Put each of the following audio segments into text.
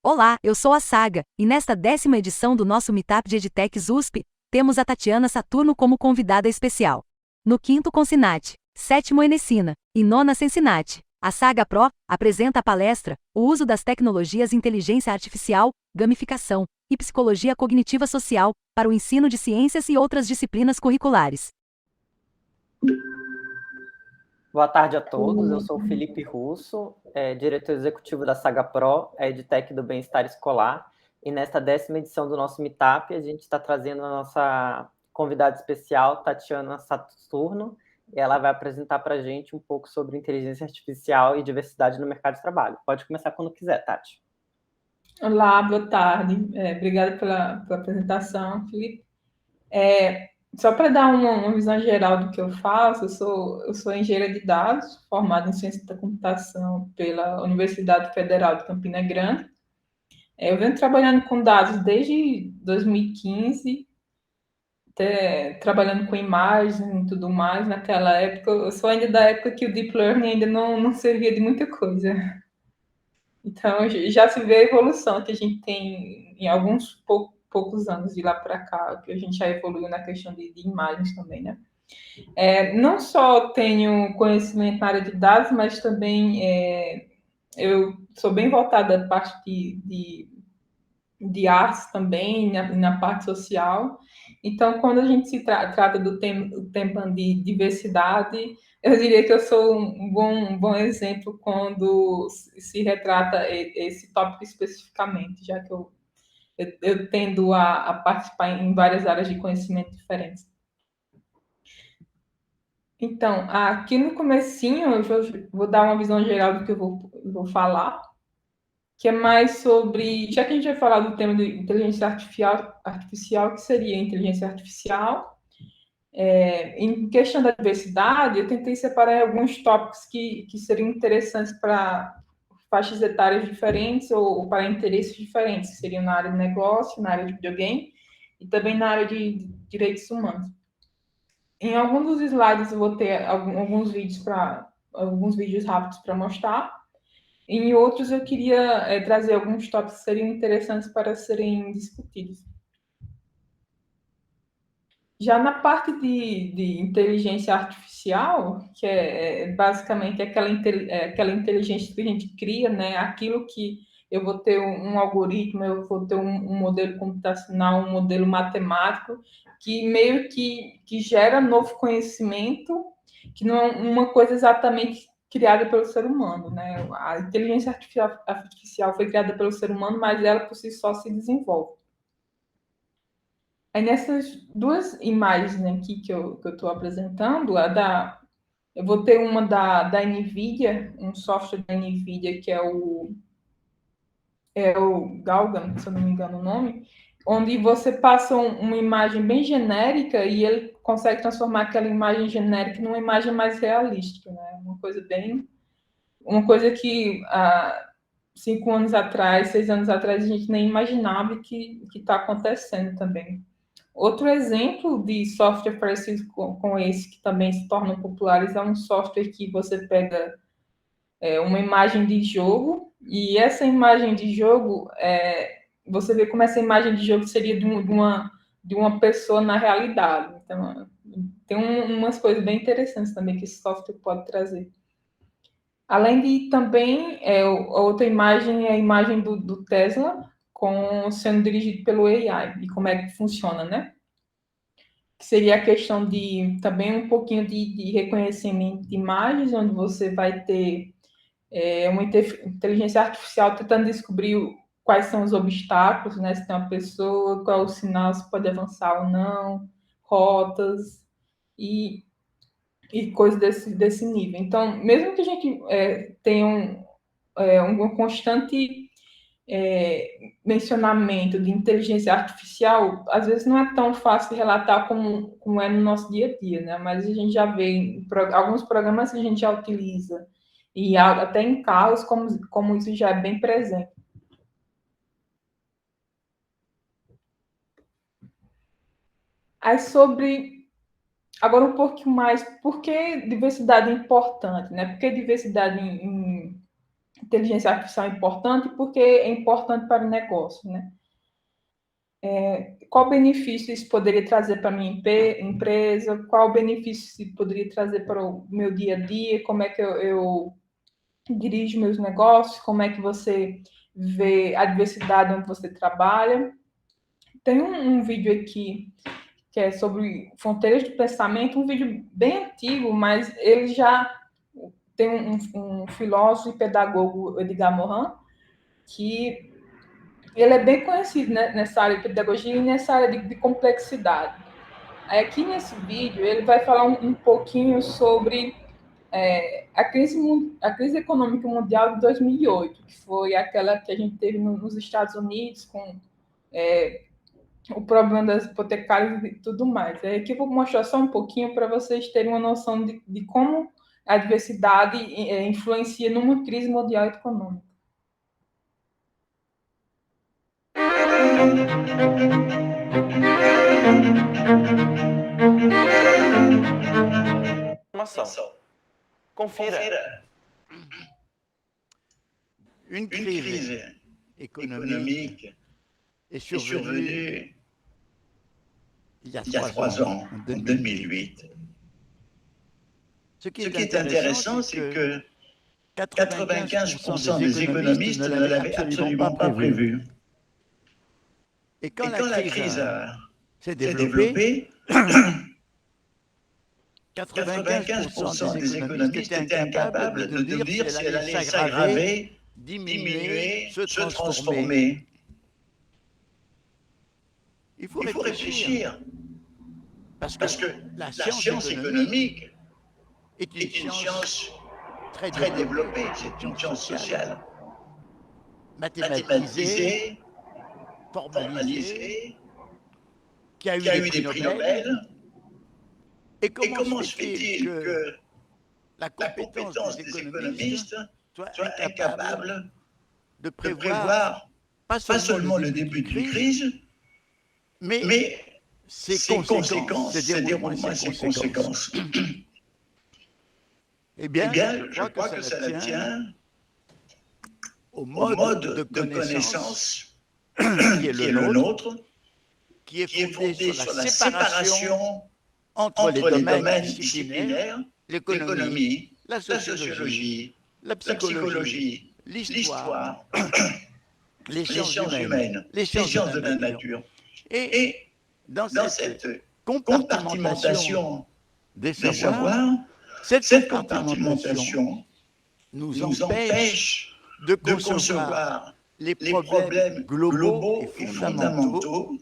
Olá, eu sou a Saga, e nesta 10ª edição do nosso Meetup de EdTechs USP, temos a Tatiana Saturno como convidada especial. No quinto Consinat, sétimo Enesina e nona Sensinat, a Saga Pro apresenta a palestra O uso das tecnologias inteligência artificial, gamificação e psicologia cognitiva social para o ensino de ciências e outras disciplinas curriculares. Boa tarde a todos, eu sou o Felipe Russo, diretor executivo da Saga Pro, a EdTech do Bem-Estar Escolar, e nesta 10ª edição do nosso Meetup, a gente está trazendo a nossa convidada especial, Tatiana Saturno, e ela vai apresentar para a gente um pouco sobre inteligência artificial e diversidade no mercado de trabalho. Pode começar quando quiser, Tati. Olá, boa tarde. Obrigada pela apresentação, Felipe. Só para dar uma visão geral do que eu faço, eu sou engenheira de dados, formada em ciência da computação pela Universidade Federal de Campina Grande. Eu venho trabalhando com dados desde 2015, trabalhando com imagem e tudo mais. Naquela época, eu sou ainda da época que o Deep Learning ainda não servia de muita coisa. Então, já se vê a evolução que a gente tem em alguns poucos anos de lá para cá, que a gente já evoluiu na questão de imagens também, né? Não só tenho conhecimento na área de dados, mas também eu sou bem voltada à parte de artes também, na parte social. Então, quando a gente se trata do tema de diversidade, eu diria que eu sou um bom exemplo quando se retrata esse tópico especificamente, já que eu tendo a participar em várias áreas de conhecimento diferentes. Então, aqui no comecinho, eu vou dar uma visão geral do que eu vou falar, que é mais sobre, já que a gente vai falar do tema de inteligência artificial, que seria inteligência artificial, em questão da diversidade, eu tentei separar alguns tópicos que seriam interessantes para faixas etárias diferentes ou para interesses diferentes, que seriam na área de negócio, na área de videogame e também na área de direitos humanos. Em alguns dos slides eu vou ter alguns vídeos rápidos para mostrar. Em outros eu queria trazer alguns tópicos que seriam interessantes para serem discutidos. Já na parte de inteligência artificial, que é basicamente aquela inteligência que a gente cria, né? Aquilo que eu vou ter um algoritmo, eu vou ter um modelo computacional, um modelo matemático, que meio que gera novo conhecimento, que não é uma coisa exatamente criada pelo ser humano, né? A inteligência artificial foi criada pelo ser humano, mas ela por si só se desenvolve. Aí nessas duas imagens aqui que eu estou apresentando, eu vou ter uma da NVIDIA, um software da NVIDIA que é o Galgan, se eu não me engano o nome, onde você passa uma imagem bem genérica e ele consegue transformar aquela imagem genérica numa imagem mais realística, né? Uma coisa que há 5 anos atrás, 6 anos atrás, a gente nem imaginava que está acontecendo também. Outro exemplo de software parecido com esse, que também se tornam populares, é um software que você pega uma imagem de jogo, e essa imagem de jogo, você vê como essa imagem de jogo seria de uma pessoa na realidade. Então, tem umas coisas bem interessantes também que esse software pode trazer. Além de também, outra imagem é a imagem do Tesla, sendo dirigido pelo AI, e como é que funciona, né? Que seria a questão de também um pouquinho de reconhecimento de imagens, onde você vai ter uma inteligência artificial tentando descobrir quais são os obstáculos, né? Se tem uma pessoa, qual é o sinal, se pode avançar ou não, rotas e coisas desse nível. Então, mesmo que a gente tenha um constante mencionamento de inteligência artificial, às vezes não é tão fácil de relatar como é no nosso dia a dia, né? Mas a gente já vê em alguns programas que a gente já utiliza, e até em carros, como isso já é bem presente. Aí agora um pouquinho mais, por que diversidade é importante, né? Por que diversidade inteligência artificial é importante? Porque é importante para o negócio, né? Qual benefício isso poderia trazer para a minha empresa? Qual benefício isso poderia trazer para o meu dia a dia? Como é que eu dirijo meus negócios? Como é que você vê a diversidade onde você trabalha? Tem um vídeo aqui que é sobre fronteiras do pensamento, um vídeo bem antigo, mas ele já tem um filósofo e pedagogo, Edgar Morin, que ele é bem conhecido, né, nessa área de pedagogia e nessa área de complexidade. Aqui nesse vídeo, ele vai falar um pouquinho sobre a crise econômica mundial de 2008, que foi aquela que a gente teve nos Estados Unidos, com o problema das hipotecárias e tudo mais. Aqui eu vou mostrar só um pouquinho para vocês terem uma noção de como a diversidade influencia numa crise mundial econômica. Confira. Une crise économique est survenue il y a 3 ans, en 2008. Ce qui est intéressant, c'est que 95% des économistes ne l'avaient absolument pas prévu. Et quand la crise s'est développée, 95% des économistes étaient incapables de dire si elle allait s'aggraver, diminuer, se transformer. Il faut réfléchir. Parce que la science économique est une science très développée, c'est une science sociale. Mathématisée, formalisée, qui a eu des prix Nobel. Et comment se fait-il que la compétence des économistes soit incapable de prévoir pas seulement le début d'une crise, mais ses conséquences, ses déroulements et ses conséquences? Eh bien, je crois que ça tient au mode de connaissance qui est le nôtre, qui est fondé sur la séparation entre les domaines disciplinaires, l'économie, la sociologie, la psychologie, l'histoire, les sciences humaines, les sciences de la nature. Et dans cette compartimentation des savoirs, cette compartimentation nous empêche de concevoir les problèmes globaux et fondamentaux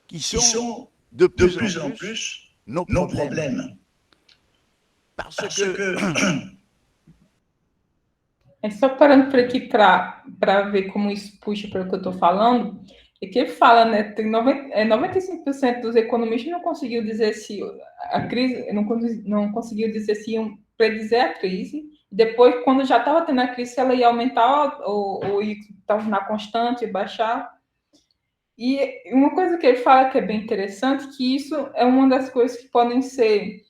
qui sont de plus en plus nos problèmes. Parce que... Só parando por aqui para ver como isso puxa para o que eu estou falando, é que ele fala, né, tem 95% dos economistas não conseguiu dizer se a crise, não conseguiu dizer se iam predizer a crise, depois, quando já estava tendo a crise, se ela ia aumentar ou ia tornar constante, baixar. E uma coisa que ele fala que é bem interessante, que isso é uma das coisas que podem ser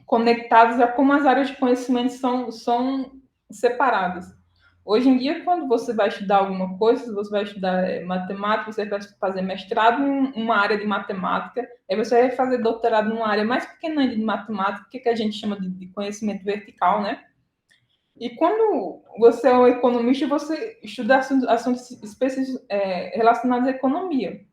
conectadas a como as áreas de conhecimento são separadas. Hoje em dia, quando você vai estudar alguma coisa, você vai estudar matemática, você vai fazer mestrado em uma área de matemática, aí você vai fazer doutorado numa área mais pequena de matemática, que a gente chama de conhecimento vertical, né? E quando você é um economista, você estuda assuntos específicos relacionados à economia.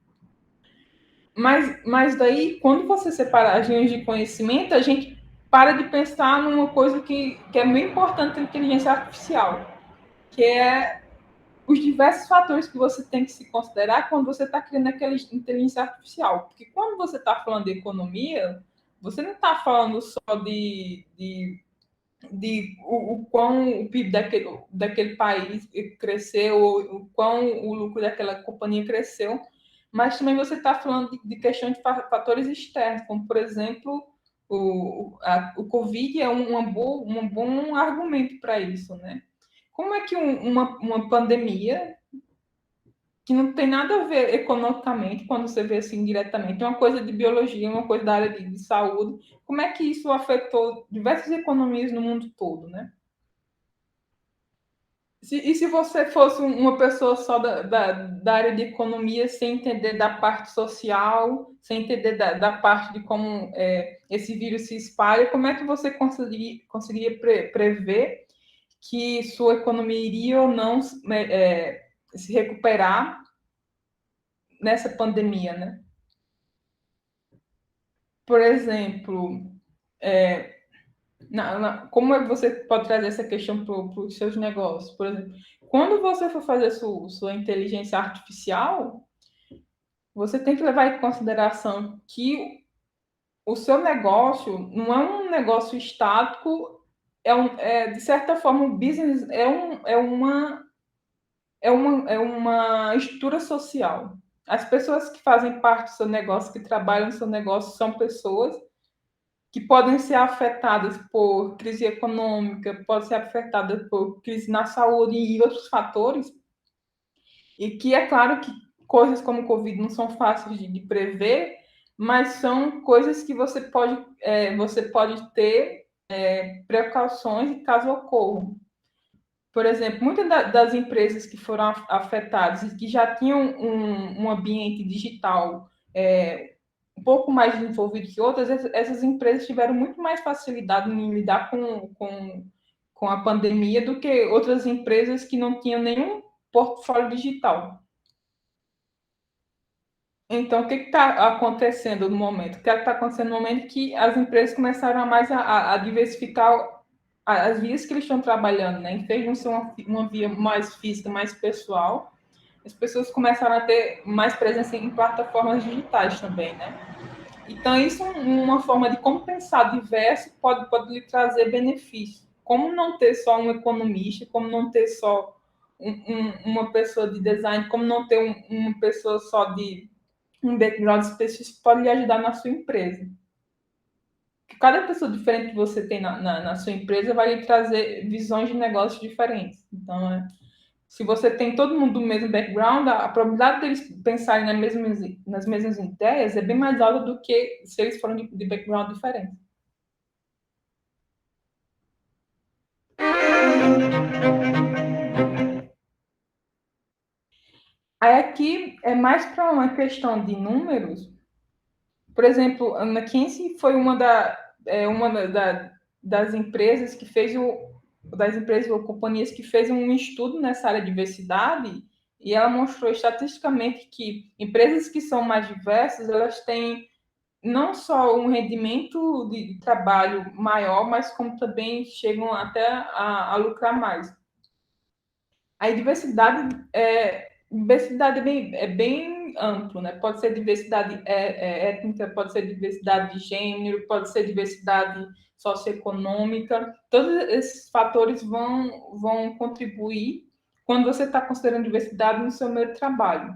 Mas daí, quando você separa as linhas de conhecimento, a gente para de pensar numa coisa que é muito importante na inteligência artificial, que é os diversos fatores que você tem que se considerar quando você está criando aquela inteligência artificial. Porque quando você está falando de economia, você não está falando só de o quão o PIB daquele país cresceu, o quão o lucro daquela companhia cresceu, mas também você está falando de questões de fatores externos, como, por exemplo, o Covid é um bom argumento para isso, né? Como é que uma pandemia que não tem nada a ver economicamente, quando você vê assim diretamente, é uma coisa de biologia, uma coisa da área de saúde, como é que isso afetou diversas economias no mundo todo, né? E se você fosse uma pessoa só da área de economia, sem entender da parte social, sem entender da parte de como esse vírus se espalha, como é que você conseguiria prever que sua economia iria ou não se recuperar nessa pandemia, né? Por exemplo, como é que você pode trazer essa questão para os seus negócios? Por exemplo, quando você for fazer sua inteligência artificial, você tem que levar em consideração que o seu negócio não é um negócio estático, de certa forma, o business é uma estrutura social. As pessoas que fazem parte do seu negócio, que trabalham no seu negócio, são pessoas que podem ser afetadas por crise econômica, podem ser afetadas por crise na saúde e outros fatores, e que é claro que coisas como o Covid não são fáceis de prever, mas são coisas que você pode ter precauções caso ocorram. Por exemplo, muitas das empresas que foram afetadas e que já tinham um ambiente digital um pouco mais desenvolvido que outras, essas empresas tiveram muito mais facilidade em lidar com a pandemia do que outras empresas que não tinham nenhum portfólio digital. Então, o que está acontecendo no momento? O que está acontecendo no momento é que as empresas começaram a diversificar as vias que eles estão trabalhando, né? Em vez de não ser uma via mais física, mais pessoal, as pessoas começaram a ter mais presença em plataformas digitais também, né? Então, isso é uma forma de compensar diverso, pode lhe trazer benefício. Como não ter só um economista, como não ter só uma pessoa de design, como não ter uma pessoa só de um background específico, pode lhe ajudar na sua empresa. Cada pessoa diferente que você tem na sua empresa vai lhe trazer visões de negócios diferentes. Então, se você tem todo mundo do mesmo background, a probabilidade deles pensarem nas mesmas ideias é bem mais alta do que se eles forem de background diferente. Aí aqui é mais para uma questão de números. Por exemplo, a McKinsey foi uma das empresas que fez das empresas ou companhias que fez um estudo nessa área de diversidade, e ela mostrou estatisticamente que empresas que são mais diversas, elas têm não só um rendimento de trabalho maior, mas como também chegam até a lucrar mais. A diversidade é bem amplo, né? Pode ser diversidade étnica, pode ser diversidade de gênero, pode ser diversidade socioeconômica. Todos esses fatores vão contribuir quando você está considerando diversidade no seu meio de trabalho.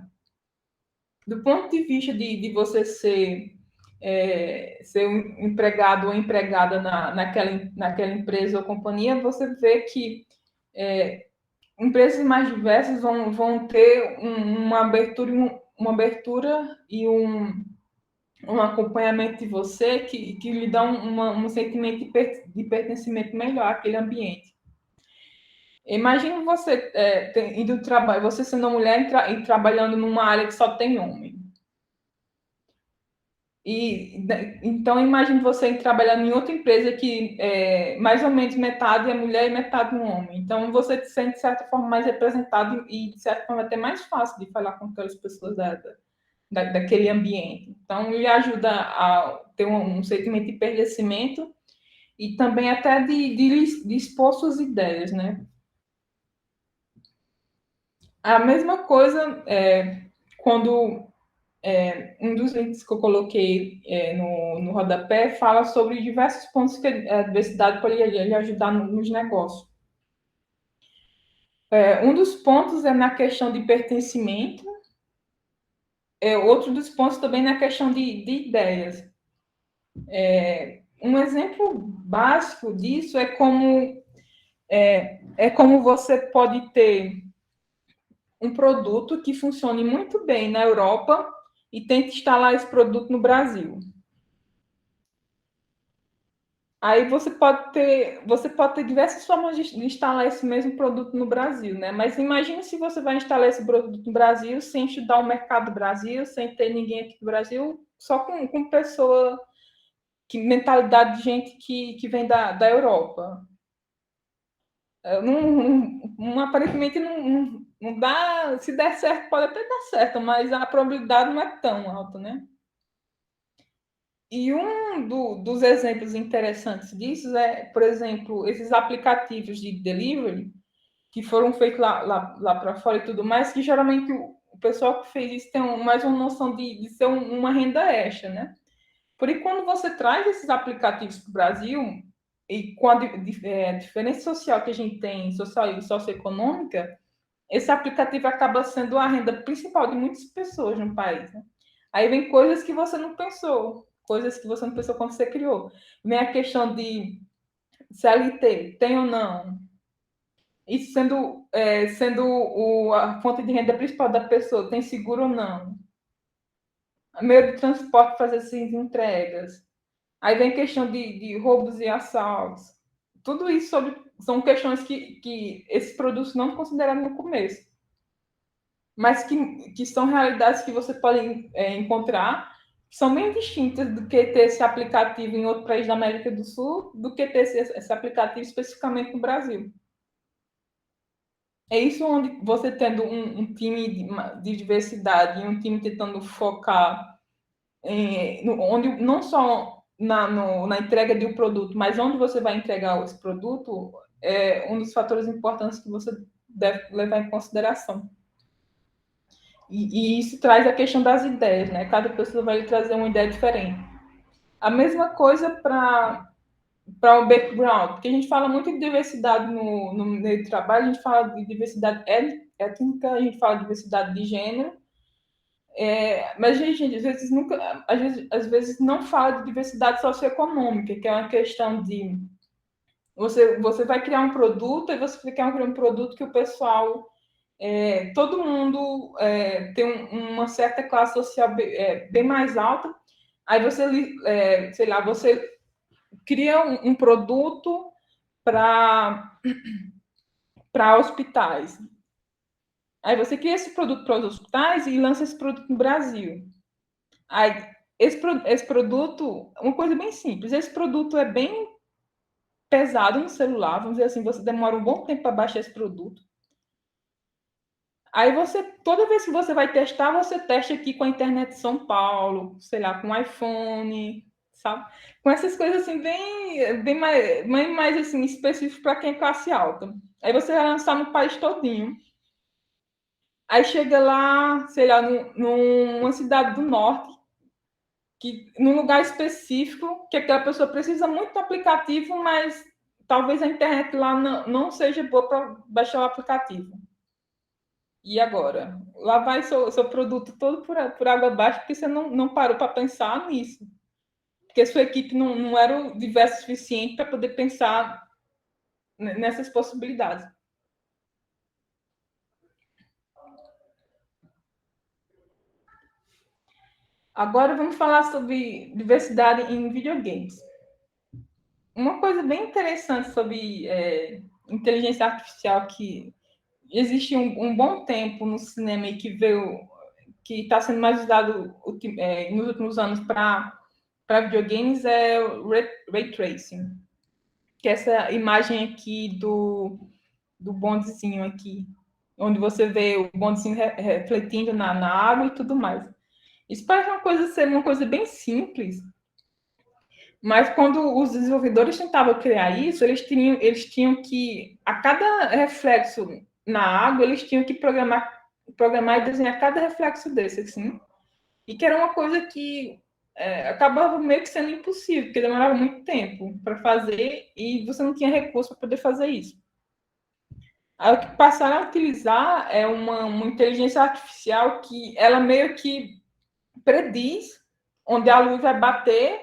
Do ponto de vista de você ser um empregado ou empregada naquela empresa ou companhia, você vê que empresas mais diversas vão ter uma abertura e um acompanhamento de você que lhe dá um sentimento de pertencimento melhor àquele ambiente. Imagina você indo trabalhar, você sendo uma mulher e trabalhando numa área que só tem homem. Então, imagine você trabalhando em outra empresa que mais ou menos metade é mulher e metade é homem. Então, você se sente, de certa forma, mais representado e, de certa forma, até mais fácil de falar com aquelas pessoas daquele ambiente. Então, ele ajuda a ter um sentimento de pertencimento e também até de expor suas ideias, né? A mesma coisa quando... um dos links que eu coloquei no rodapé fala sobre diversos pontos que a diversidade pode lhe ajudar nos negócios. Um dos pontos é na questão de pertencimento, outro dos pontos também na questão de ideias. Um exemplo básico disso é como você pode ter um produto que funcione muito bem na Europa e tenta instalar esse produto no Brasil. Aí você pode ter diversas formas de instalar esse mesmo produto no Brasil, né? Mas imagine se você vai instalar esse produto no Brasil sem estudar o mercado do Brasil, sem ter ninguém aqui do Brasil, só com pessoa, mentalidade de gente que vem da Europa. Aparentemente não dá. Se der certo, pode até dar certo, mas a probabilidade não é tão alta, né? E dos exemplos interessantes disso é, por exemplo, esses aplicativos de delivery que foram feitos lá para fora e tudo mais, que geralmente o pessoal que fez isso tem mais uma noção de ser uma renda extra, né? Porém, quando você traz esses aplicativos para o Brasil, e com a diferença social que a gente tem, social e socioeconômica, esse aplicativo acaba sendo a renda principal de muitas pessoas no país, né? Aí vem coisas que você não pensou, quando você criou. Vem a questão de CLT, tem ou não? Isso sendo a fonte de renda principal da pessoa, tem seguro ou não? Meio de transporte fazer essas entregas. Aí vem questão de roubos e assaltos. Tudo isso são questões que esses produtos não consideraram no começo, mas que são realidades que você pode encontrar, que são bem distintas do que ter esse aplicativo em outro país da América do Sul, do que ter esse aplicativo especificamente no Brasil. É isso onde você tendo um time de diversidade e um time tentando focar onde não só na entrega de um produto, mas onde você vai entregar esse produto, é um dos fatores importantes que você deve levar em consideração. E isso traz a questão das ideias, né? Cada pessoa vai trazer uma ideia diferente. A mesma coisa para o background, porque a gente fala muito de diversidade no meio de trabalho, a gente fala de diversidade étnica, a gente fala de diversidade de gênero, mas a gente às vezes não fala de diversidade socioeconômica, que é uma questão de você vai criar um produto e você quer criar um produto que o pessoal todo mundo tem uma certa classe social bem mais alta. Aí você, sei lá, você cria um produto para hospitais. Aí você cria esse produto para os hospitais e lança esse produto no Brasil. Aí esse produto, uma coisa bem simples, esse produto é bem pesado no celular, vamos dizer assim, você demora um bom tempo para baixar esse produto. Aí toda vez que você vai testar, você testa aqui com a internet de São Paulo, sei lá, com iPhone, sabe? Com essas coisas assim, bem mais assim, específico para quem é classe alta. Aí você vai lançar no país todinho. Aí chega lá, sei lá, numa cidade do norte, num lugar específico, que aquela pessoa precisa muito do aplicativo, mas talvez a internet lá não seja boa para baixar o aplicativo. E agora? Lá vai seu produto todo por água abaixo, porque você não parou para pensar nisso. Porque a sua equipe não era diversa o suficiente para poder pensar nessas possibilidades. Agora vamos falar sobre diversidade em videogames. Uma coisa bem interessante sobre inteligência artificial que existe um bom tempo no cinema e que está sendo mais usado nos últimos anos para videogames é o Ray Tracing, que é essa imagem aqui do bondezinho aqui, onde você vê o bondezinho refletindo na água e tudo mais. Isso parece ser uma coisa bem simples, mas quando os desenvolvedores tentavam criar isso, eles tinham que, a cada reflexo na água, eles tinham que programar e desenhar cada reflexo desse, assim. E que era uma coisa que acabava meio que sendo impossível, porque demorava muito tempo para fazer e você não tinha recurso para poder fazer isso. Aí o que passaram a utilizar é uma inteligência artificial que ela meio que prediz onde a luz vai bater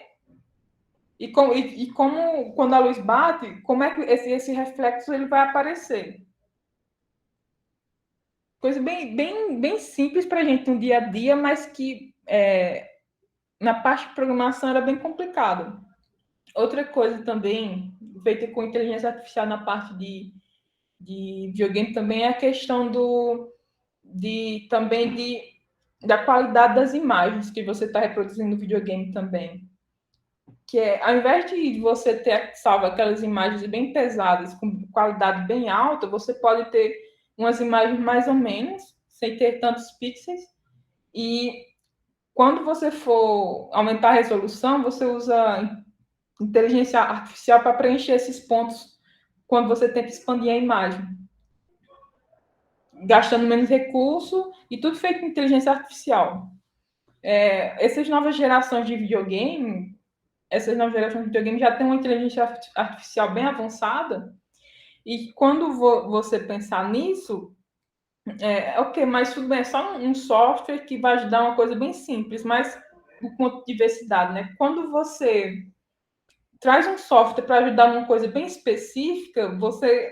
e como quando a luz bate, como é que esse reflexo ele vai aparecer. Coisa bem simples para a gente no dia a dia, mas que na parte de programação era bem complicado. Outra coisa também, feita com inteligência artificial na parte de videogame, também é a questão da qualidade das imagens que você está reproduzindo no videogame também. Que é, ao invés de você ter salvo aquelas imagens bem pesadas, com qualidade bem alta, você pode ter umas imagens mais ou menos, sem ter tantos pixels, e quando você for aumentar a resolução, você usa inteligência artificial para preencher esses pontos quando você tenta expandir a imagem, gastando menos recurso e tudo feito com inteligência artificial. Essas novas gerações de videogame já têm uma inteligência artificial bem avançada, e quando você pensar nisso, ok, mas tudo bem, é só um software que vai ajudar uma coisa bem simples, mas do ponto de diversidade, né? Quando você traz um software para ajudar numa coisa bem específica, você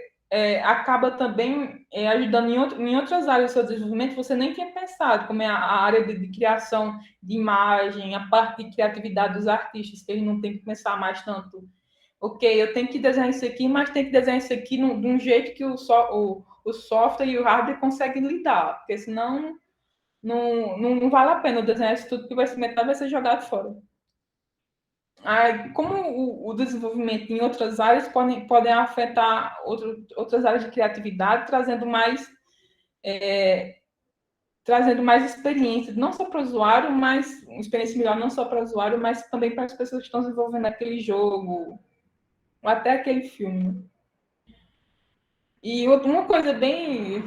acaba também ajudando em outras áreas do seu desenvolvimento que você nem tinha pensado, como é a área de criação de imagem, a parte de criatividade dos artistas, que eles não tem que pensar mais tanto. Ok, eu tenho que desenhar isso aqui, mas tem que desenhar isso aqui de um jeito que o software e o hardware conseguem lidar, porque senão não vale a pena desenhar isso tudo, que vai ser jogado fora. Como o desenvolvimento em outras áreas podem afetar outras áreas de criatividade, trazendo mais experiência, não só para o usuário, mas experiência melhor não só para o usuário, mas também para as pessoas que estão desenvolvendo aquele jogo, ou até aquele filme. E uma coisa bem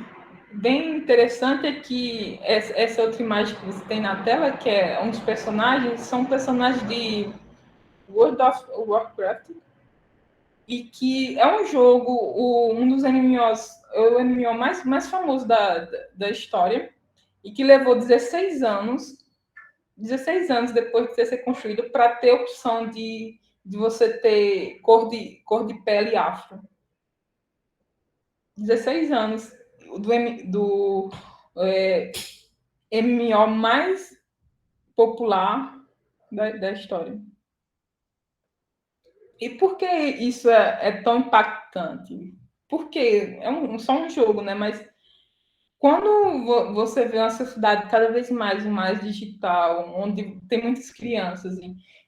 interessante é que essa outra imagem que você tem na tela, que é uns personagens, são personagens de World of Warcraft, e que é um jogo, um dos MMOs, o MMO mais famoso da história, e que levou 16 anos depois de ter sido construído para ter a opção de você ter cor de pele afro. 16 anos do MMO mais popular da história. E por que isso é tão impactante? Porque só um jogo, né? Mas quando você vê uma sociedade cada vez mais digital, onde tem muitas crianças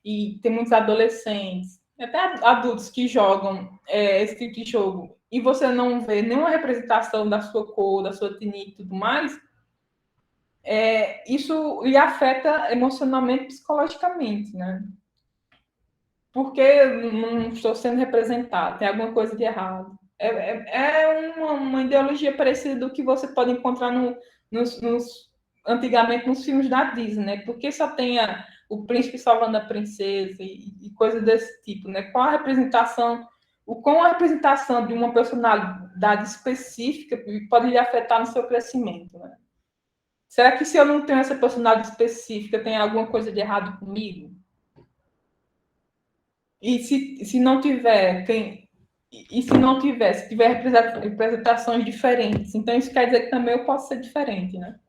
e tem muitos adolescentes, até adultos que jogam esse tipo de jogo, e você não vê nenhuma representação da sua cor, da sua etnia e tudo mais, isso lhe afeta emocionalmente e psicologicamente, né? Porque não estou sendo representado, tem alguma coisa de errado. Uma ideologia parecida do que você pode encontrar antigamente nos filmes da Disney, né? Porque só tem o príncipe salvando a princesa e coisas desse tipo, né? Qual a representação de uma personalidade específica pode lhe afetar no seu crescimento, né? Será que se eu não tenho essa personalidade específica, tem alguma coisa de errado comigo? E se não tiver, se tiver representações diferentes, então isso quer dizer que também eu posso ser diferente, né?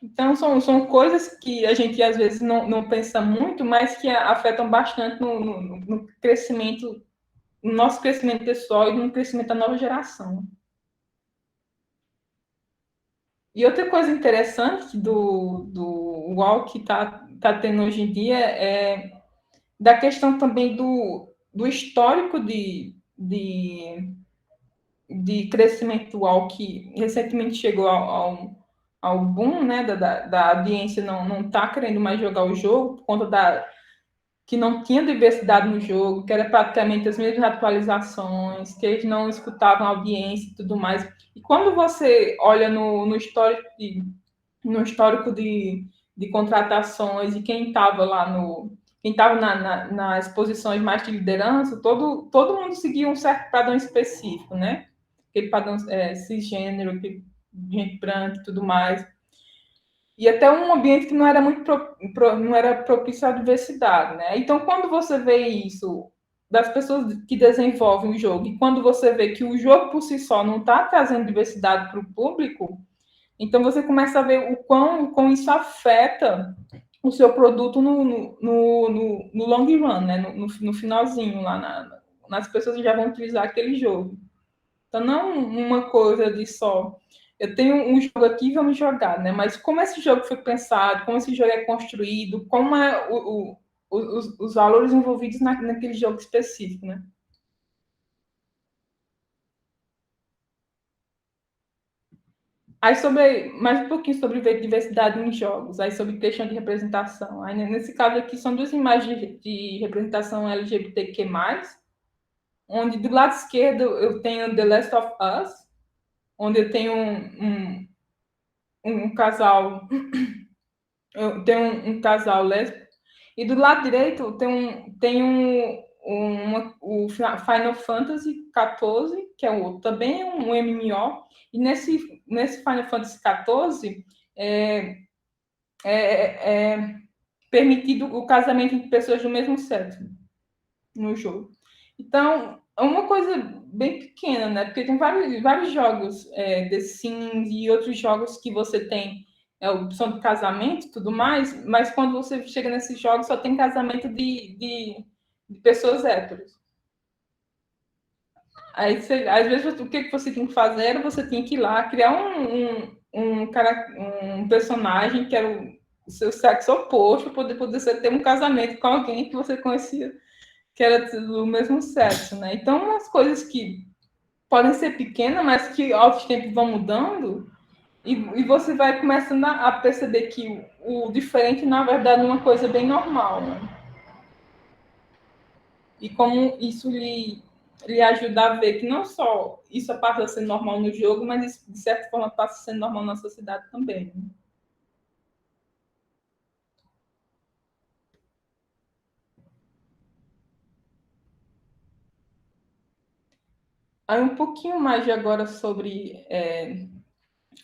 Então, são coisas que a gente às vezes não pensa muito, mas que afetam bastante no crescimento, no nosso crescimento pessoal e no crescimento da nova geração. E outra coisa interessante do UOL que está tendo hoje em dia é da questão também do histórico de crescimento UOL, que recentemente chegou ao boom, né, da audiência não está querendo mais jogar o jogo, por conta que não tinha diversidade no jogo, que era praticamente as mesmas atualizações, que eles não escutavam a audiência e tudo mais. E quando você olha no histórico de contratações e quem estava lá quem estava nas posições mais de liderança, todo mundo seguia um certo padrão específico, né? Aquele padrão cisgênero, gente branca e tudo mais. E até um ambiente que não era muito não era propício à diversidade, né? Então, quando você vê isso das pessoas que desenvolvem o jogo, e quando você vê que o jogo por si só não está trazendo diversidade para o público, então você começa a ver o quão isso afeta o seu produto no long run, né? No finalzinho, lá nas pessoas já vão utilizar aquele jogo. Então, não uma coisa de só, eu tenho um jogo aqui, vamos jogar, né? Mas como esse jogo foi pensado, como esse jogo é construído, como é os valores envolvidos naquele jogo específico, né? Aí mais um pouquinho sobre diversidade em jogos, aí sobre questão de representação. Aí nesse caso aqui são duas imagens de representação LGBTQ+, onde do lado esquerdo eu tenho The Last of Us, onde eu tenho um casal, eu tenho um casal lésbico, e do lado direito tem o Final Fantasy XIV, que é o outro, também um MMO, e nesse Final Fantasy XIV é permitido o casamento entre pessoas do mesmo sexo no jogo. Então, é uma coisa bem pequena, né? Porque tem vários jogos, The Sims e outros jogos que você tem a opção de casamento e tudo mais, mas quando você chega nesses jogos só tem casamento de pessoas héteros. Aí, às vezes, o que você tem que fazer? Você tem que ir lá criar um personagem que era o seu sexo oposto, para poder ter um casamento com alguém que você conhecia, que era do mesmo sexo, né? Então, umas coisas que podem ser pequenas, mas que aos tempos vão mudando, e você vai começando a perceber que o diferente, na verdade, é uma coisa bem normal, né? E como isso lhe ajuda a ver que não só isso passa a ser normal no jogo, mas isso, de certa forma, passa a ser normal na sociedade também, né? Aí um pouquinho mais de agora sobre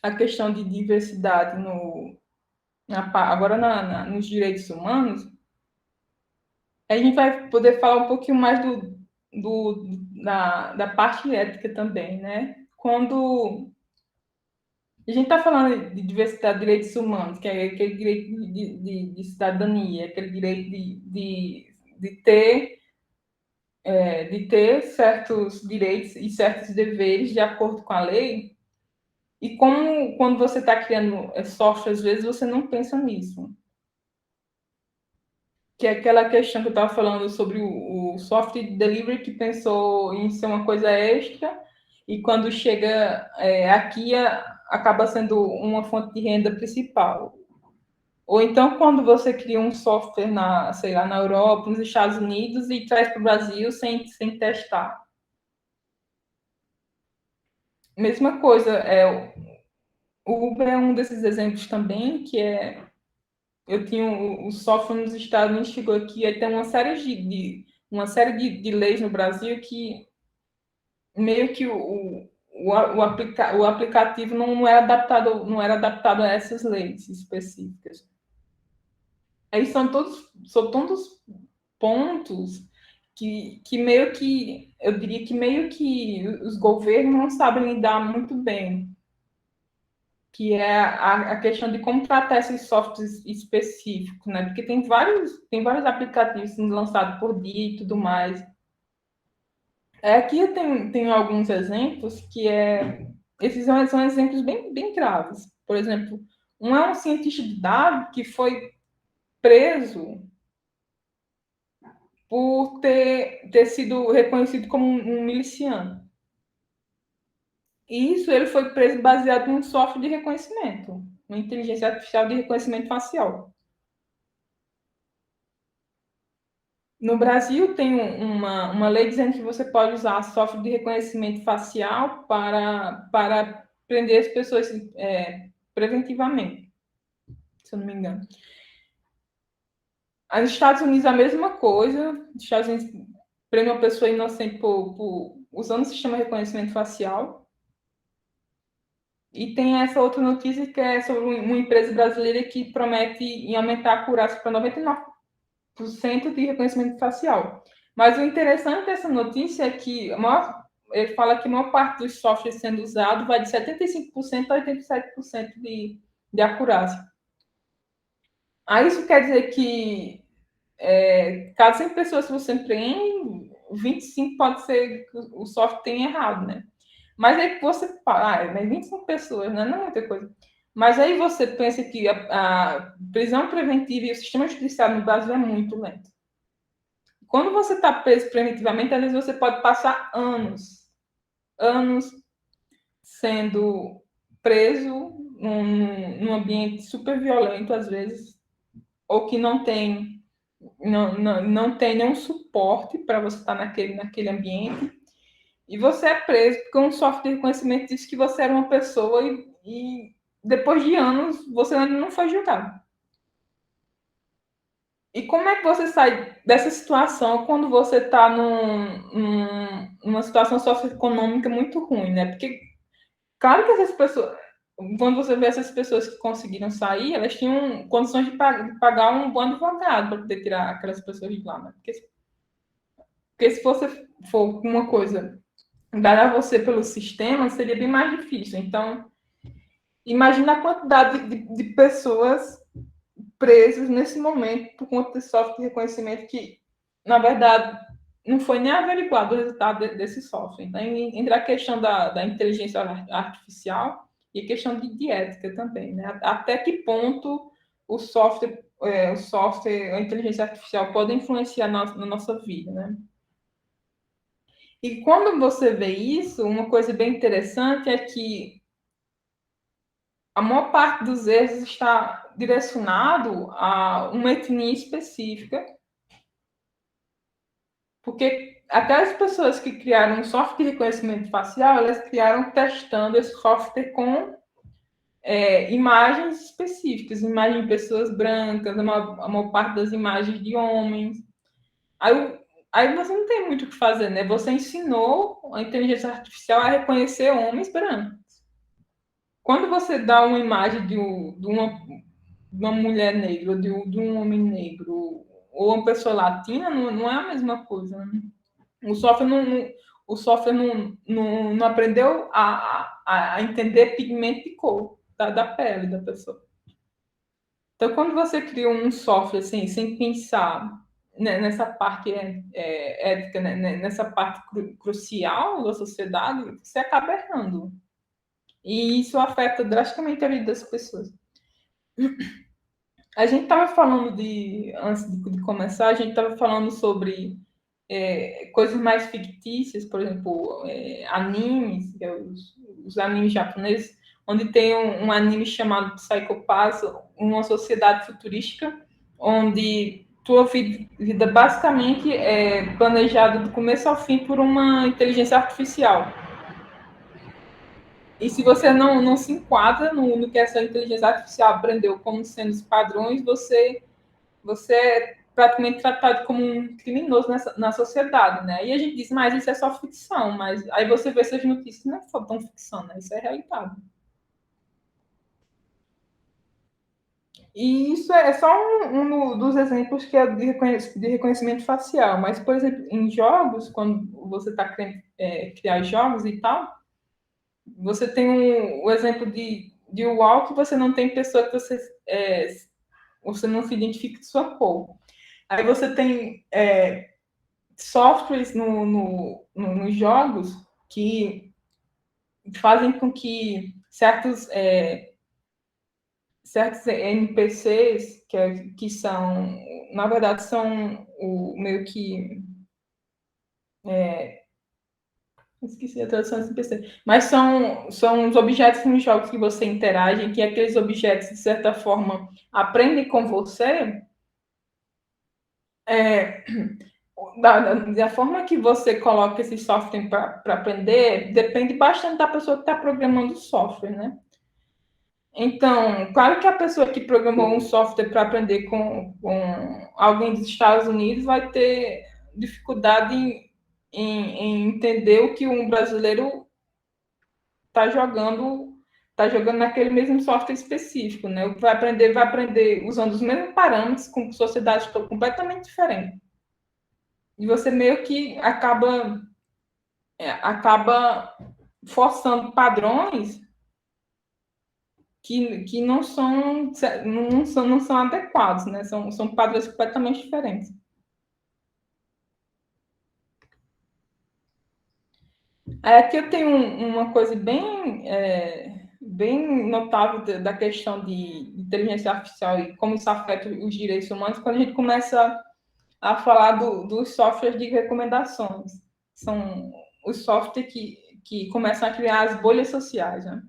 a questão de diversidade agora nos direitos humanos, a gente vai poder falar um pouquinho mais da parte ética também, né? Quando a gente está falando de diversidade de direitos humanos, que é aquele direito de cidadania, aquele direito de ter certos direitos e certos deveres de acordo com a lei. E como quando você está criando software, às vezes você não pensa nisso. Que é aquela questão que eu estava falando sobre o software delivery que pensou em ser uma coisa extra e quando chega aqui acaba sendo uma fonte de renda principal. Ou então quando você cria um software sei lá, na Europa, nos Estados Unidos e traz para o Brasil sem testar. Mesma coisa, o Uber é um desses exemplos também, que eu tinha o software nos Estados Unidos, chegou aqui, aí tem uma série de leis no Brasil que meio que o aplicativo não era adaptado a essas leis específicas. Aí são todos pontos que meio que, eu diria que meio que os governos não sabem lidar muito bem, que é a questão de como tratar esses softwares específicos, né? Porque tem vários aplicativos sendo lançados por dia e tudo mais. Aqui eu tenho alguns exemplos esses são exemplos bem, bem graves. Por exemplo, um é um cientista de dados que foi preso por ter sido reconhecido como um miliciano. E isso ele foi preso baseado em um software de reconhecimento, uma inteligência artificial de reconhecimento facial. No Brasil, tem uma lei dizendo que você pode usar software de reconhecimento facial para prender as pessoas preventivamente, se eu não me engano. Nos Estados Unidos, a mesma coisa. Os Estados Unidos prende uma pessoa inocente usando o sistema de reconhecimento facial. E tem essa outra notícia que é sobre uma empresa brasileira que promete aumentar a acurácia para 99% de reconhecimento facial. Mas o interessante dessa notícia é que ele fala que a maior parte dos softwares sendo usado vai de 75% a 87% de acurácia. Aí isso quer dizer que cada 100 pessoas que você preenche, 25 pode ser que o software tenha errado, né? Mas aí você fala, mas 25 pessoas, né? Não é muita coisa. Mas aí você pensa que a prisão preventiva e o sistema judiciário no Brasil é muito lento. Quando você está preso preventivamente, às vezes você pode passar anos sendo preso num ambiente super violento, às vezes, ou que não tem nenhum suporte para você estar naquele ambiente. E você é preso porque um software de reconhecimento disse que você era uma pessoa e depois de anos você ainda não foi julgado. E como é que você sai dessa situação quando você está numa situação socioeconômica muito ruim, né? Porque, claro que essas pessoas, quando você vê essas pessoas que conseguiram sair, elas tinham condições de pagar um bom advogado para poder tirar aquelas pessoas de lá, né? Porque se você for uma coisa dada a você pelo sistema, seria bem mais difícil. Então, imagina a quantidade de pessoas presas nesse momento por conta de software de reconhecimento que, na verdade, não foi nem averiguado o resultado desse software. Então, entre a questão da inteligência artificial e a questão de ética também, né? Até que ponto o software, a inteligência artificial pode influenciar na nossa vida, né? E quando você vê isso, uma coisa bem interessante é que a maior parte dos erros está direcionado a uma etnia específica, porque aquelas pessoas que criaram um software de reconhecimento facial, elas criaram testando esse software com imagens específicas, imagens de pessoas brancas, a maior parte das imagens de homens. Aí você não tem muito o que fazer, né? Você ensinou a inteligência artificial a reconhecer homens brancos. Quando você dá uma imagem de uma mulher negra, de um homem negro, ou uma pessoa latina, não é a mesma coisa. Né? O software não aprendeu a entender pigmento e cor da pele da pessoa. Então, quando você cria um software assim, sem pensar nessa parte ética, nessa parte crucial da sociedade, você acaba errando. E isso afeta drasticamente a vida das pessoas. A gente estava falando antes de começar, a gente estava falando sobre coisas mais fictícias, por exemplo, animes, que é os animes japoneses, onde tem um anime chamado Psycho Pass, uma sociedade futurística, onde tua vida basicamente é planejada do começo ao fim por uma inteligência artificial. E se você não se enquadra no que essa inteligência artificial aprendeu como sendo os padrões, você é praticamente tratado como um criminoso na sociedade, né? E a gente diz, mas isso é só ficção, mas aí você vê essas notícias, não é só tão ficção, né? Isso é realidade. E isso é só um dos exemplos que é de reconhecimento facial, mas, por exemplo, em jogos, quando você está querendo criar jogos e tal, você tem o exemplo de UOL, que você não tem pessoa que você não se identifica de sua cor. Aí você tem softwares nos jogos que fazem com que certos NPCs, que são, na verdade, são meio que... esqueci a tradução desse NPC. Mas são os objetos nos jogos que você interage, que aqueles objetos, de certa forma, aprendem com você. Da forma que você coloca esse software para aprender, depende bastante da pessoa que está programando o software, né? Então, claro que a pessoa que programou um software para aprender com alguém dos Estados Unidos vai ter dificuldade em entender o que um brasileiro está jogando naquele mesmo software específico, né? Vai aprender usando os mesmos parâmetros, com sociedades completamente diferentes. E você meio que acaba forçando padrões que não são adequados, né? São padrões completamente diferentes. Aqui eu tenho uma coisa bem notável da questão de inteligência artificial e como isso afeta os direitos humanos, quando a gente começa a falar dos softwares de recomendações. São os softwares que começam a criar as bolhas sociais, né?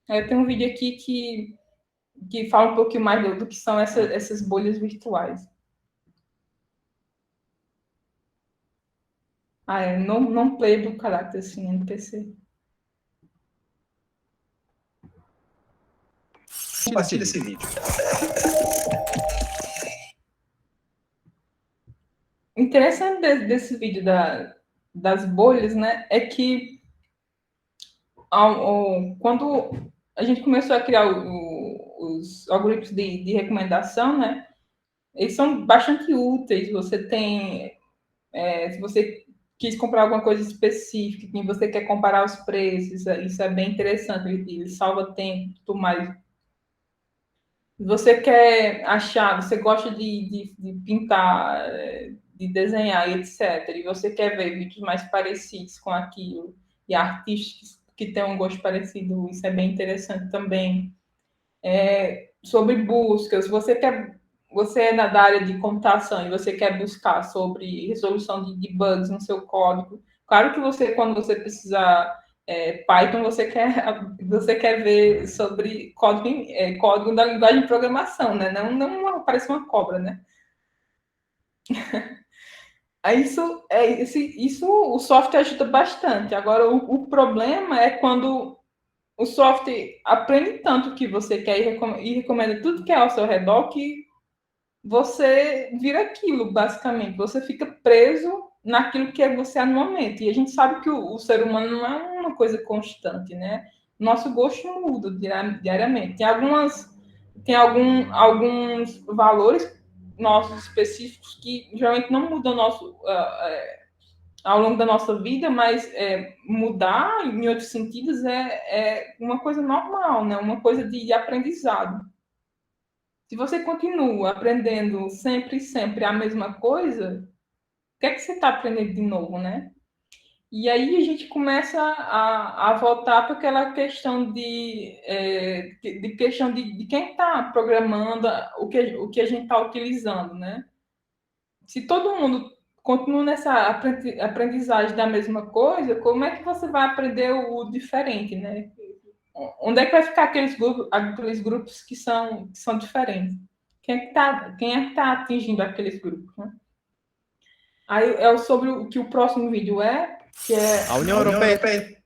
Eu tenho um vídeo aqui que fala um pouquinho mais do que são essas bolhas virtuais. Não playable character, assim, NPC. Compartilha esse vídeo. O interessante desse vídeo das bolhas, né, é que quando a gente começou a criar os algoritmos de recomendação, né, eles são bastante úteis. Você tem, se você quis comprar alguma coisa específica, e você quer comparar os preços, isso é bem interessante, ele salva tempo e tudo mais. Você quer achar, você gosta de pintar, de desenhar, etc., e você quer ver vídeos mais parecidos com aquilo, e artistas que têm um gosto parecido, isso é bem interessante também. Sobre buscas, você é da área de computação e você quer buscar sobre resolução de bugs no seu código. Claro que quando você precisar Python, você quer ver sobre código da linguagem de programação, né? Não parece uma cobra, né? Isso o software ajuda bastante. Agora, o problema é quando o software aprende tanto o que você quer e recomenda tudo que é ao seu redor que você vira aquilo, basicamente. Você fica preso naquilo que é você no momento. E a gente sabe que o ser humano não é uma coisa constante, né? Nosso gosto muda diariamente. Tem alguns valores nossos específicos que geralmente não mudam ao longo da nossa vida, mas mudar em outros sentidos é uma coisa normal, né? Uma coisa de aprendizado. Se você continua aprendendo sempre a mesma coisa, o que é que você está aprendendo de novo, né? E aí a gente começa a voltar para aquela questão de quem está programando o que a gente está utilizando, né? Se todo mundo continua nessa aprendizagem da mesma coisa, como é que você vai aprender o diferente, né? Onde é que vai ficar aqueles grupos que são diferentes? Quem é que está atingindo aqueles grupos, né? Aí sobre o que o próximo vídeo que é A União Europeia.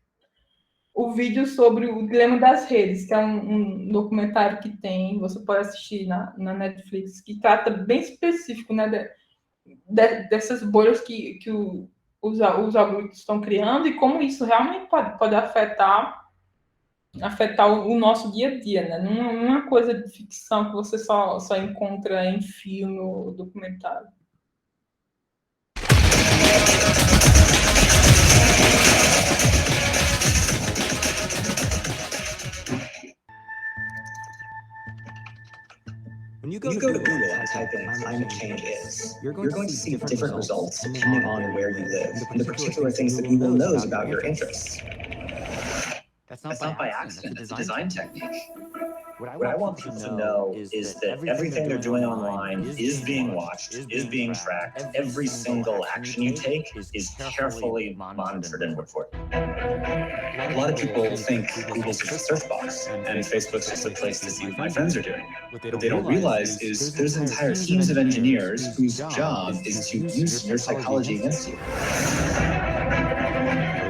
O vídeo sobre o dilema das redes, que é um documentário que você pode assistir na Netflix, que trata bem específico, né, dessas bolhas que os algoritmos estão criando e como isso realmente pode afetar o nosso dia a dia, né? Não é uma coisa de ficção que você só encontra em filme ou documentário. When you go to Google and type in climate change is, you're going to see different results depending on where you live and the particular things that Google knows about your interests. That's not by accident, it's a design technique. What I want people to know is that everything they're doing online is being watched, is being tracked. Every single action you take is carefully monitored and recorded. A lot of people think Google's just a search box and Facebook's just a place to see what my friends are doing. What they don't realize is there's entire teams of engineers whose job is to use your psychology against you.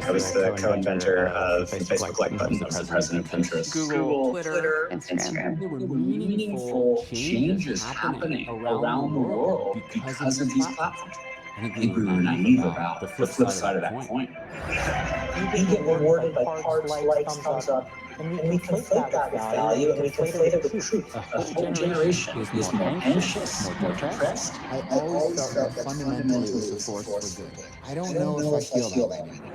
I was the co-inventor of the Facebook like button. I was the president of Pinterest. Google, Twitter, Instagram. There were meaningful changes happening around the world because of these platforms. I think we were naive about the flip side of that coin. We get rewarded by hearts, likes, thumbs up, and we conflate that with value, and we conflate it with truth. A whole generation is more anxious, more depressed. I always felt that fundamentally it was a force for good. I don't know if I feel that way anymore.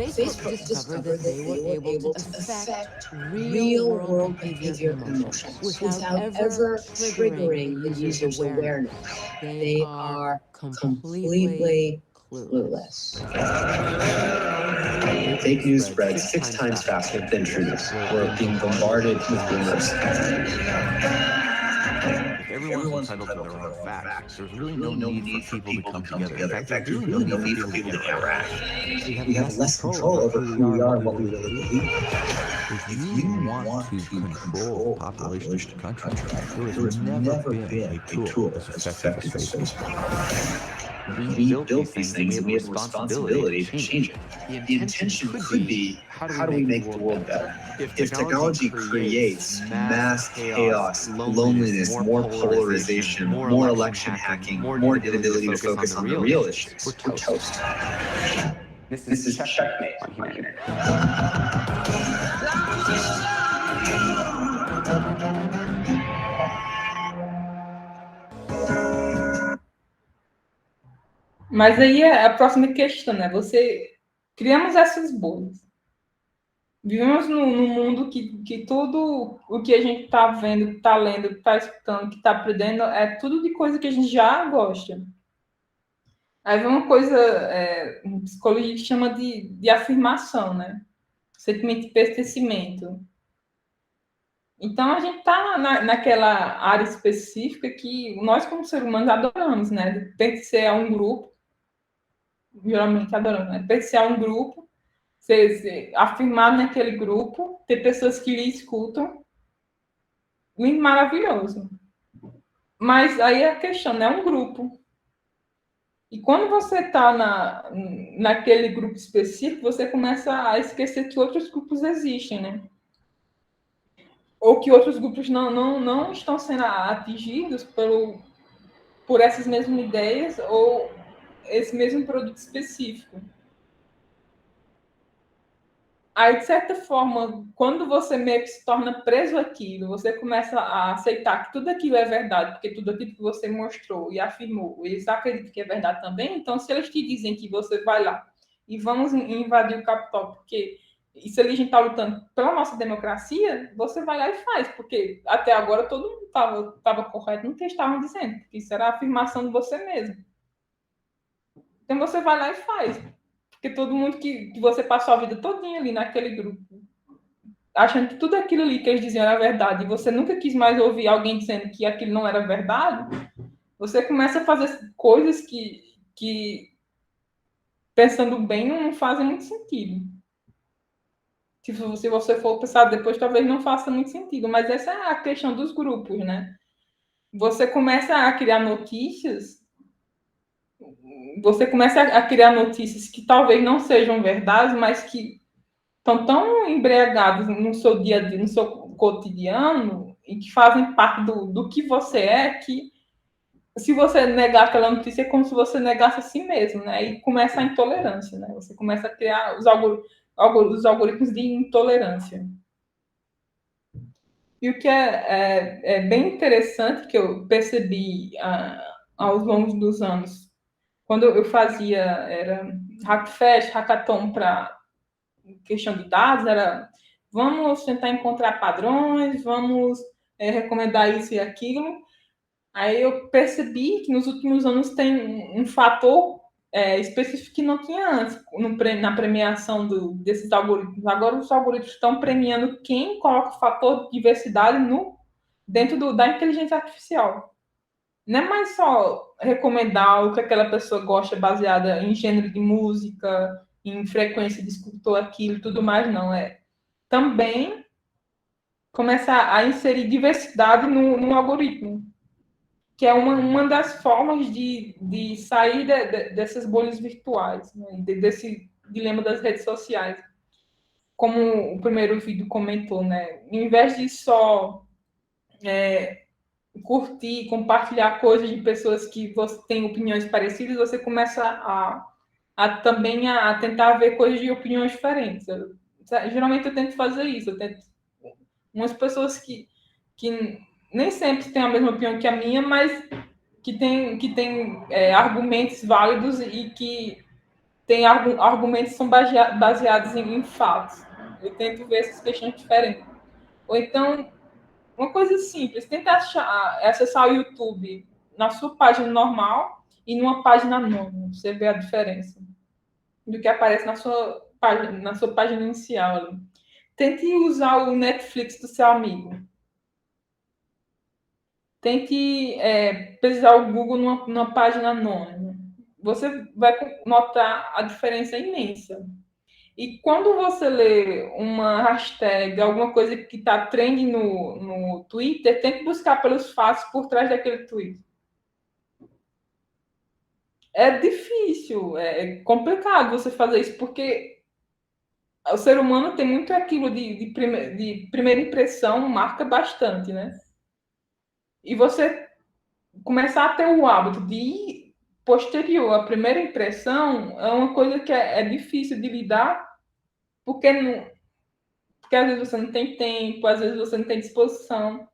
Facebook discovered that they were able to affect real-world behavior and emotions without ever triggering the user's awareness. They are completely clueless. Fake news spreads 6 times faster than true news. We're being bombarded with rumors. If everyone's entitled to their own facts, there's really no need for people to come together. In fact, there's really no need for people to interact. We have less control over who we are and what we really believe. If you want to control the population of the country, there has never been a tool as effective as Facebook. We built these things and we have a responsibility to change it. The intention could be, how do we make the world better? If technology creates mass chaos, loneliness, more polarization, more election hacking, more inability to focus on the real issues, we're toast. This is checkmate on humanity. Mas aí é a próxima questão, né? Criamos essas bolhas. Vivemos num mundo que tudo o que a gente está vendo, está lendo, está escutando, que está aprendendo, é tudo de coisa que a gente já gosta. Aí vem uma coisa, psicologia que chama de afirmação, né? Sentimento de pertencimento. Então, a gente está naquela área específica que nós, como seres humanos, adoramos, né? De pertencer a um grupo. Geralmente adoramos, né? Pertencer a um grupo, ser afirmado naquele grupo, ter pessoas que lhe escutam. Lindo, maravilhoso. Mas aí a questão, né? É um grupo. E quando você está naquele grupo específico, você começa a esquecer que outros grupos existem, né? Ou que outros grupos não estão sendo atingidos por essas mesmas ideias ou esse mesmo produto específico. Aí, de certa forma, quando você meio que se torna preso àquilo, você começa a aceitar que tudo aquilo é verdade, porque tudo aquilo que você mostrou e afirmou, eles acreditam que é verdade também. Então, se eles te dizem que você vai lá e vamos invadir o Capitólio, porque isso ali a gente está lutando pela nossa democracia, você vai lá e faz, porque até agora todo mundo estava correto no que estavam dizendo, porque isso era a afirmação de você mesmo. Então você vai lá e faz, porque todo mundo que você passou a vida todinha ali naquele grupo, achando que tudo aquilo ali que eles diziam era verdade, e você nunca quis mais ouvir alguém dizendo que aquilo não era verdade, você começa a fazer coisas que pensando bem, não fazem muito sentido. Se você for pensar depois, talvez não faça muito sentido. Mas essa é a questão dos grupos, né? Você começa a criar notícias que talvez não sejam verdades, mas que estão tão embriagados no seu dia a dia, no seu cotidiano, e que fazem parte do que você é, que se você negar aquela notícia, é como se você negasse a si mesmo, né? E começa a intolerância, né? Você começa a criar os algoritmos de intolerância. E o que é bem interessante, que eu percebi ao longo dos anos, quando eu fazia, era Hackfest, Hackathon para questão de dados, era vamos tentar encontrar padrões, vamos recomendar isso e aquilo. Aí eu percebi que nos últimos anos tem um fator específico que não tinha antes na premiação desses algoritmos. Agora os algoritmos estão premiando quem coloca o fator de diversidade dentro da inteligência artificial. Não é mais só recomendar o que aquela pessoa gosta baseada em gênero de música, em frequência de escutou aquilo e tudo mais, não. Também começar a inserir diversidade no algoritmo, que é uma das formas de sair dessas bolhas virtuais, né? Desse dilema das redes sociais. Como o primeiro vídeo comentou, né? Em vez de só curtir, compartilhar coisas de pessoas que você tem opiniões parecidas, você começa também a tentar ver coisas de opiniões diferentes. Geralmente eu tento fazer isso. Umas pessoas que nem sempre têm a mesma opinião que a minha, mas que tem argumentos válidos e que tem argumentos que são baseados em fatos. Eu tento ver essas questões diferentes. Ou então, uma coisa simples, tenta acessar o YouTube na sua página normal e numa página anônima. Você vê a diferença do que aparece na sua página inicial ali. Tente usar o Netflix do seu amigo. Tente pesquisar o Google numa página anônima. Você vai notar a diferença imensa. E quando você lê uma hashtag, alguma coisa que está trending no Twitter, tente buscar pelos fatos por trás daquele tweet. É difícil, é complicado você fazer isso, porque o ser humano tem muito aquilo de primeira impressão, marca bastante, né? E você começar a ter o hábito de ir posterior à primeira impressão é uma coisa que é difícil de lidar, porque às vezes você não tem tempo, às vezes você não tem disposição.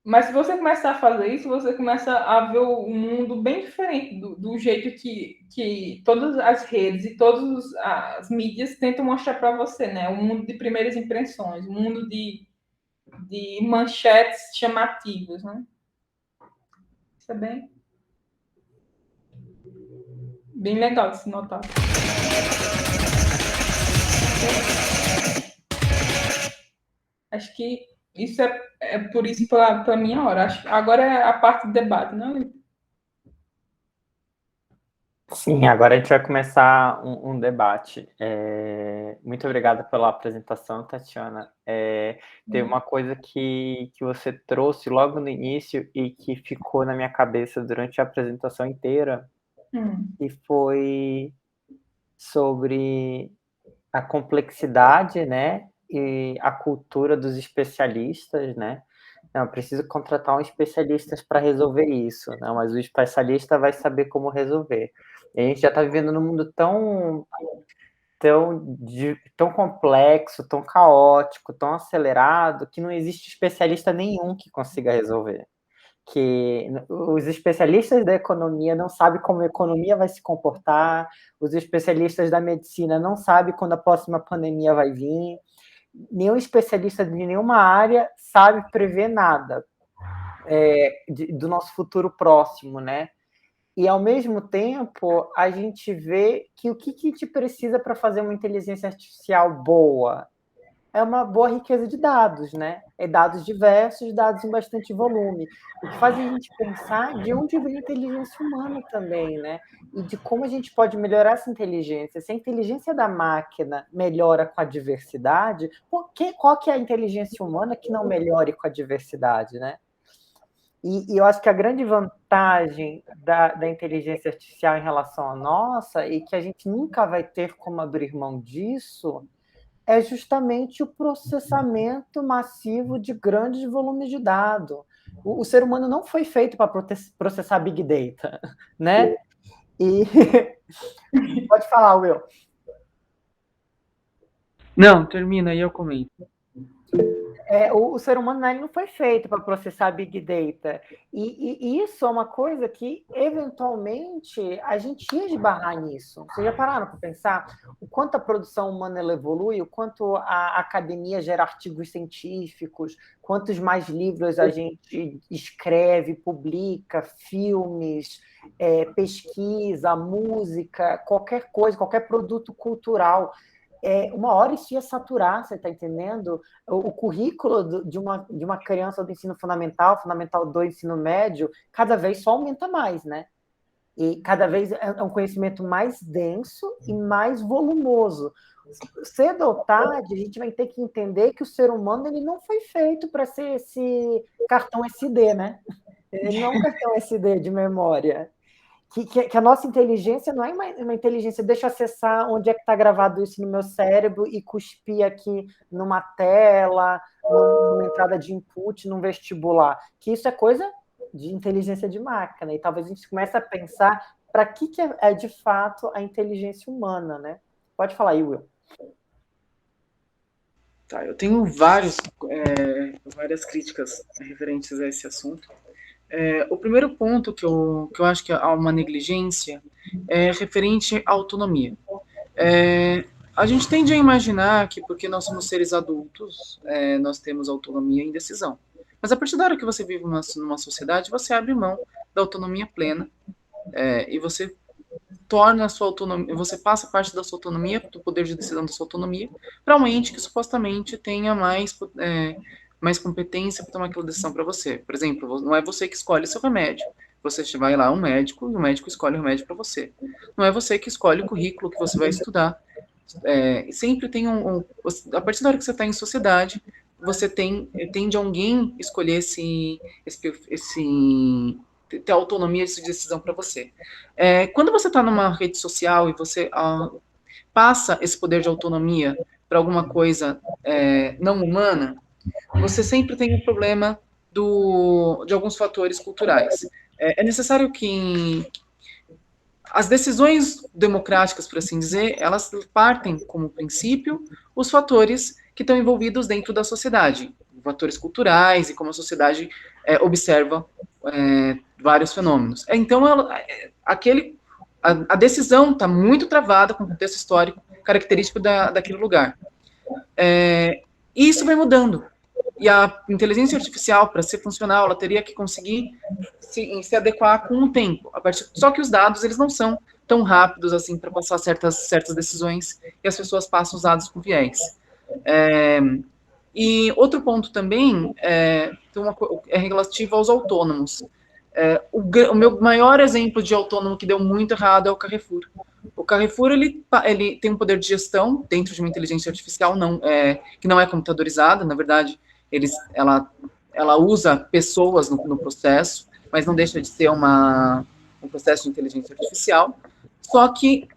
Mas se você começar a fazer isso, você começa a ver o mundo bem diferente do jeito que todas as redes e todas as mídias tentam mostrar para você, né? O mundo de primeiras impressões, o mundo de manchetes chamativas, né? Isso é bem legal de se notar. Acho que isso é por isso para minha hora. Agora é a parte do debate, não é? Sim, agora a gente vai começar um debate. Muito obrigada pela apresentação, Tatiana. Tem uma coisa que você trouxe logo no início e que ficou na minha cabeça durante a apresentação inteira, e foi sobre a complexidade, né, e a cultura dos especialistas, né? Não, preciso contratar um especialista para resolver isso, não, mas o especialista vai saber como resolver. E a gente já está vivendo num mundo tão complexo, tão caótico, tão acelerado, que não existe especialista nenhum que consiga resolver. Que os especialistas da economia não sabem como a economia vai se comportar, os especialistas da medicina não sabem quando a próxima pandemia vai vir, nenhum especialista de nenhuma área sabe prever nada do nosso futuro próximo, né? E, ao mesmo tempo, a gente vê que o que a gente precisa para fazer uma inteligência artificial boa é uma boa riqueza de dados, né? Dados diversos, dados em bastante volume. O que faz a gente pensar de onde vem a inteligência humana também, né? E de como a gente pode melhorar essa inteligência. Se a inteligência da máquina melhora com a diversidade, qual que é a inteligência humana que não melhore com a diversidade, né? E eu acho que a grande vantagem da inteligência artificial em relação à nossa, e que a gente nunca vai ter como abrir mão disso, é justamente o processamento massivo de grandes volumes de dados. O ser humano não foi feito para processar Big Data, né? E pode falar, Will. Não, termina aí eu comento. O ser humano ele não foi feito para processar Big Data. E isso é uma coisa que, eventualmente, a gente ia esbarrar nisso. Vocês já pararam para pensar o quanto a produção humana ela evolui, o quanto a academia gera artigos científicos, quantos mais livros a gente escreve, publica, filmes, pesquisa, música, qualquer coisa, qualquer produto cultural. Uma hora isso ia saturar, você está entendendo? O currículo de uma criança do ensino fundamental 2, ensino médio, cada vez só aumenta mais, né? E cada vez é um conhecimento mais denso e mais volumoso. Cedo ou tarde, a gente vai ter que entender que o ser humano ele não foi feito para ser esse cartão SD, né? Ele não é um cartão SD de memória. Que a nossa inteligência não é uma inteligência, deixa eu acessar onde é que está gravado isso no meu cérebro e cuspir aqui numa tela, numa entrada de input, num vestibular. Que isso é coisa de inteligência de máquina. E talvez a gente comece a pensar para que é de fato a inteligência humana, né? Pode falar aí, Will. Tá, eu tenho várias críticas referentes a esse assunto. O primeiro ponto que eu acho que há uma negligência é referente à autonomia. A gente tende a imaginar que porque nós somos seres adultos, nós temos autonomia e decisão. Mas a partir da hora que você vive numa sociedade, você abre mão da autonomia plena, e você torna a sua autonomia, você passa parte da sua autonomia, do poder de decisão da sua autonomia, para um ente que supostamente tenha mais competência para tomar aquela decisão para você. Por exemplo, não é você que escolhe seu remédio. Você vai lá, um médico, e o médico escolhe o remédio para você. Não é você que escolhe o currículo que você vai estudar. Sempre tem a partir da hora que você está em sociedade, você tende a alguém escolher ter autonomia de decisão para você. Quando você está numa rede social e você passa esse poder de autonomia para alguma coisa não humana, você sempre tem um problema de alguns fatores culturais. É necessário que as decisões democráticas, por assim dizer, elas partem como princípio os fatores que estão envolvidos dentro da sociedade, fatores culturais e como a sociedade observa vários fenômenos. Então, a decisão está muito travada com o contexto histórico característico daquele lugar. E isso vai mudando. E a inteligência artificial, para ser funcional, ela teria que conseguir se adequar com o tempo. Só que os dados, eles não são tão rápidos assim para passar certas decisões e as pessoas passam os dados com viés. E outro ponto também é relativo aos autônomos. O meu maior exemplo de autônomo que deu muito errado é o Carrefour. O Carrefour ele tem um poder de gestão dentro de uma inteligência artificial que não é computadorizada, na verdade, ela usa pessoas no processo, mas não deixa de ser um processo de inteligência artificial, só que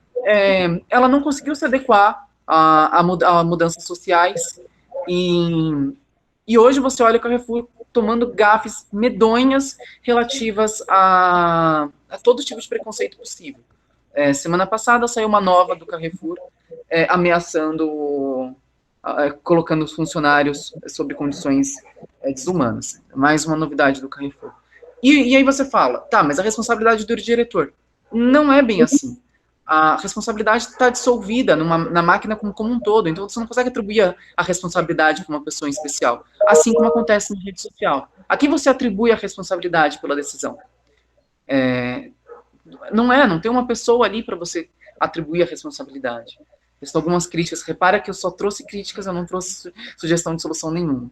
ela não conseguiu se adequar a mudanças sociais, e hoje você olha o Carrefour tomando gafes medonhas relativas a todo tipo de preconceito possível. Semana passada saiu uma nova do Carrefour ameaçando, colocando os funcionários sob condições desumanas. Mais uma novidade do Carrefour. E aí você fala, tá, mas a responsabilidade do diretor. Não é bem assim. A responsabilidade está dissolvida na máquina como um todo, então você não consegue atribuir a responsabilidade para uma pessoa em especial, assim como acontece na rede social. A quem você atribui a responsabilidade pela decisão? Não tem uma pessoa ali para você atribuir a responsabilidade. Existem algumas críticas, repara que eu só trouxe críticas, eu não trouxe sugestão de solução nenhuma.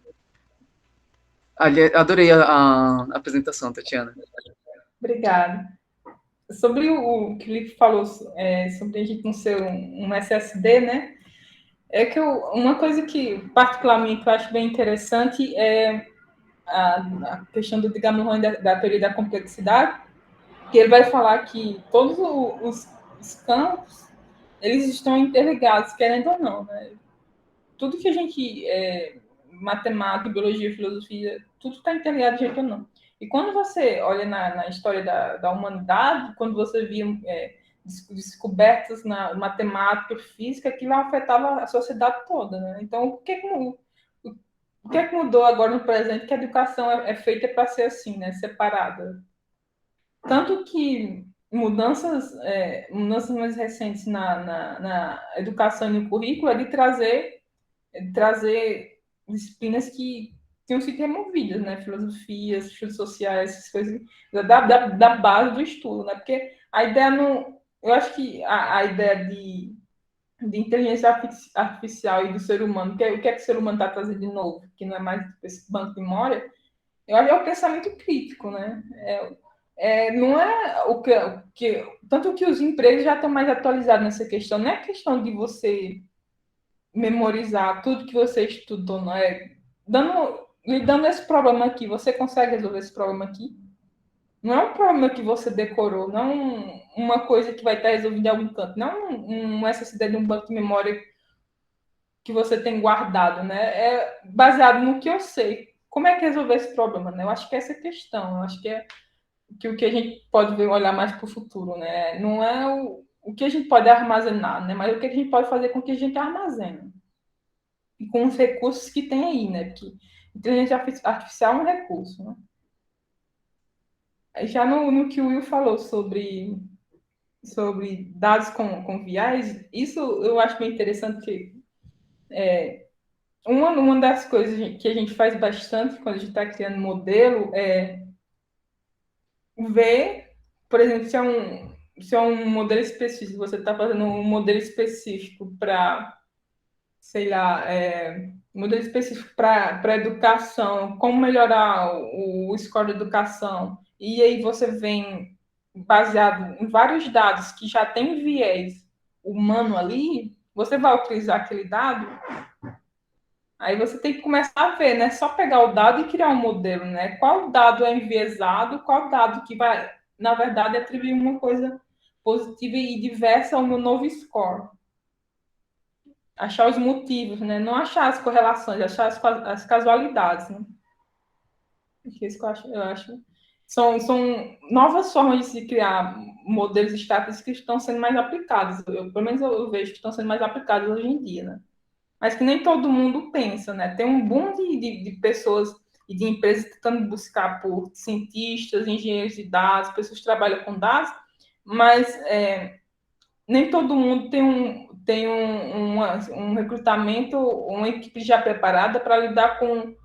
Adorei a apresentação, Tatiana. Obrigada. Sobre o que o Felipe falou, sobre a gente não ser um SSD, né? Uma coisa que, particularmente, eu acho bem interessante é a questão do Edgar Morin da teoria da complexidade, que ele vai falar que todos os campos, eles estão interligados, querendo ou não, né? Tudo que a gente, matemática, biologia, filosofia, tudo está interligado de jeito ou não. E quando você olha na história da humanidade, quando você via descobertas na matemática, física, aquilo afetava a sociedade toda, né? Então, o que é que mudou agora no presente? Que a educação é feita para ser assim, né? Separada. Tanto que mudanças mais recentes na educação e no currículo é de trazer disciplinas que tinham sido removidas, né? Filosofias, estudos sociais, essas coisas da base do estudo, né? Porque a ideia não... Eu acho que a ideia de inteligência artificial e do ser humano, o que é que o ser humano está trazendo de novo, que não é mais esse banco de memória, eu acho que é o pensamento crítico, né? Não é o que... Tanto que os empregos já estão mais atualizados nessa questão. Não é questão de você memorizar tudo que você estudou, não é? Lidando esse problema aqui, você consegue resolver esse problema aqui? Não é um problema que você decorou, não uma coisa que vai estar resolvida em algum canto, não essa ideia de um banco de memória que você tem guardado, né? É baseado no que eu sei. Como é que resolver esse problema, né? Eu acho que é essa questão, eu acho que o que a gente pode ver, olhar mais para o futuro, né? Não é o que a gente pode armazenar, né? Mas o que a gente pode fazer com o que a gente armazena. E com os recursos que tem aí, né? Porque inteligência artificial é um recurso, né? Já no que o Will falou sobre dados com viés, isso eu acho bem interessante, que uma das coisas que a gente faz bastante quando a gente está criando modelo é ver, por exemplo, se é um modelo específico, você está fazendo um modelo específico para, sei lá, modelo específico para educação, como melhorar o score da educação, e aí você vem baseado em vários dados que já tem viés humano ali, você vai utilizar aquele dado, aí você tem que começar a ver, né? Só pegar o dado e criar um modelo, né? Qual dado é enviesado, qual dado que vai, na verdade, atribuir uma coisa positiva e diversa ao meu novo score. Achar os motivos, né? Não achar as correlações, achar as casualidades, né? Isso que eu acho. São novas formas de se criar modelos estatísticos que estão sendo mais aplicados. Pelo menos eu vejo que estão sendo mais aplicados hoje em dia, né? Mas que nem todo mundo pensa, né? Tem um boom de pessoas e de empresas tentando buscar por cientistas, engenheiros de dados, pessoas que trabalham com dados, mas nem todo mundo tem um recrutamento, uma equipe já preparada para lidar com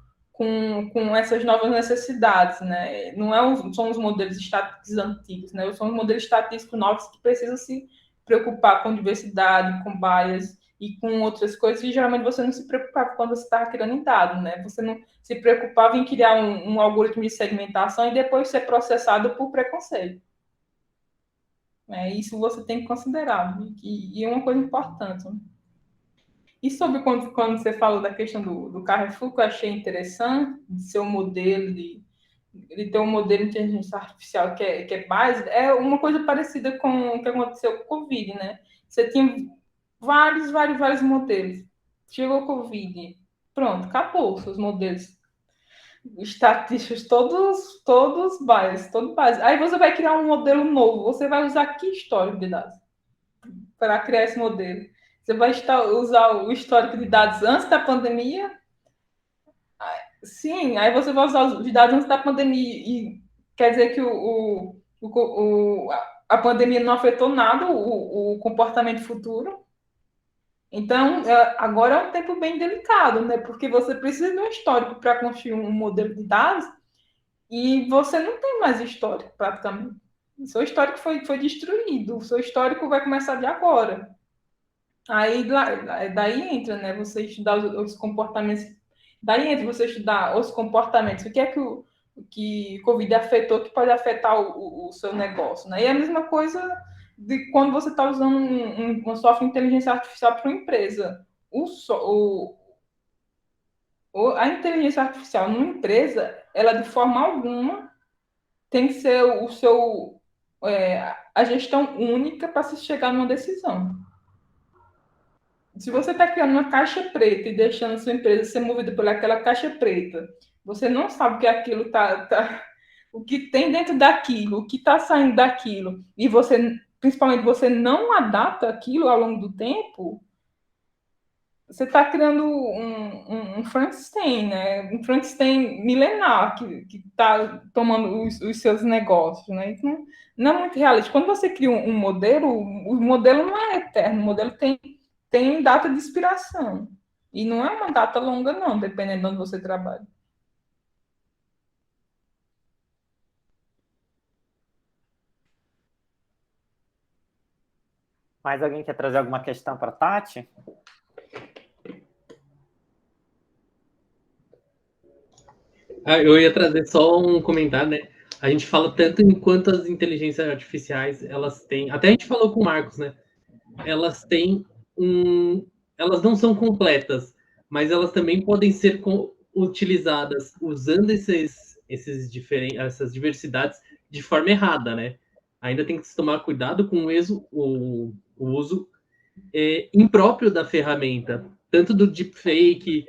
essas novas necessidades, né? Não são os modelos estatísticos antigos, né? São os modelos estatísticos novos que precisam se preocupar com diversidade, com bias e com outras coisas que geralmente você não se preocupava quando você estava criando em dado, né? Você não se preocupava em criar um algoritmo de segmentação e depois ser processado por preconceito. Isso você tem que considerar, e é uma coisa importante. E sobre quando você falou da questão do Carrefour, que eu achei interessante, de ser um modelo, de ter um modelo de inteligência artificial que é base, é uma coisa parecida com o que aconteceu com o Covid, né? Você tinha vários modelos. Chegou o Covid, pronto, acabou seus modelos estatísticos, todos base. Aí você vai criar um modelo novo, você vai usar que histórico de dados para criar esse modelo? Você vai usar o histórico de dados antes da pandemia? Sim, aí você vai usar os dados antes da pandemia e quer dizer que a pandemia não afetou nada o comportamento futuro? Então, agora é um tempo bem delicado, né? Porque você precisa de um histórico para construir um modelo de dados e você não tem mais histórico, praticamente. O seu histórico foi destruído, o seu histórico vai começar de agora. Aí, daí entra, né? Você estudar os comportamentos. Daí entra você estudar os comportamentos. O que é que o Covid afetou que pode afetar o seu negócio, né? E é a mesma coisa de quando você está usando uma software de inteligência artificial para uma empresa. A inteligência artificial numa empresa, ela de forma alguma tem que ser a gestão única para se chegar numa decisão. Se você está criando uma caixa preta e deixando a sua empresa ser movida por aquela caixa preta, você não sabe o que aquilo o que tem dentro daquilo, o que está saindo daquilo, e principalmente você não adapta aquilo ao longo do tempo, você está criando um Frankenstein, né? Um Frankenstein milenar que está tomando os seus negócios, né? Então, não é muito realista. Quando você cria um modelo, o modelo não é eterno, o modelo tem data de expiração. E não é uma data longa, não, dependendo de onde você trabalha. Mais alguém quer trazer alguma questão para a Tati? Eu ia trazer só um comentário, né? A gente fala tanto em quanto as inteligências artificiais, elas têm... Até a gente falou com o Marcos, né? Elas têm elas não são completas, mas elas também podem ser utilizadas usando essas diversidades de forma errada, né? Ainda tem que se tomar cuidado com o uso impróprio da ferramenta, tanto do deepfake,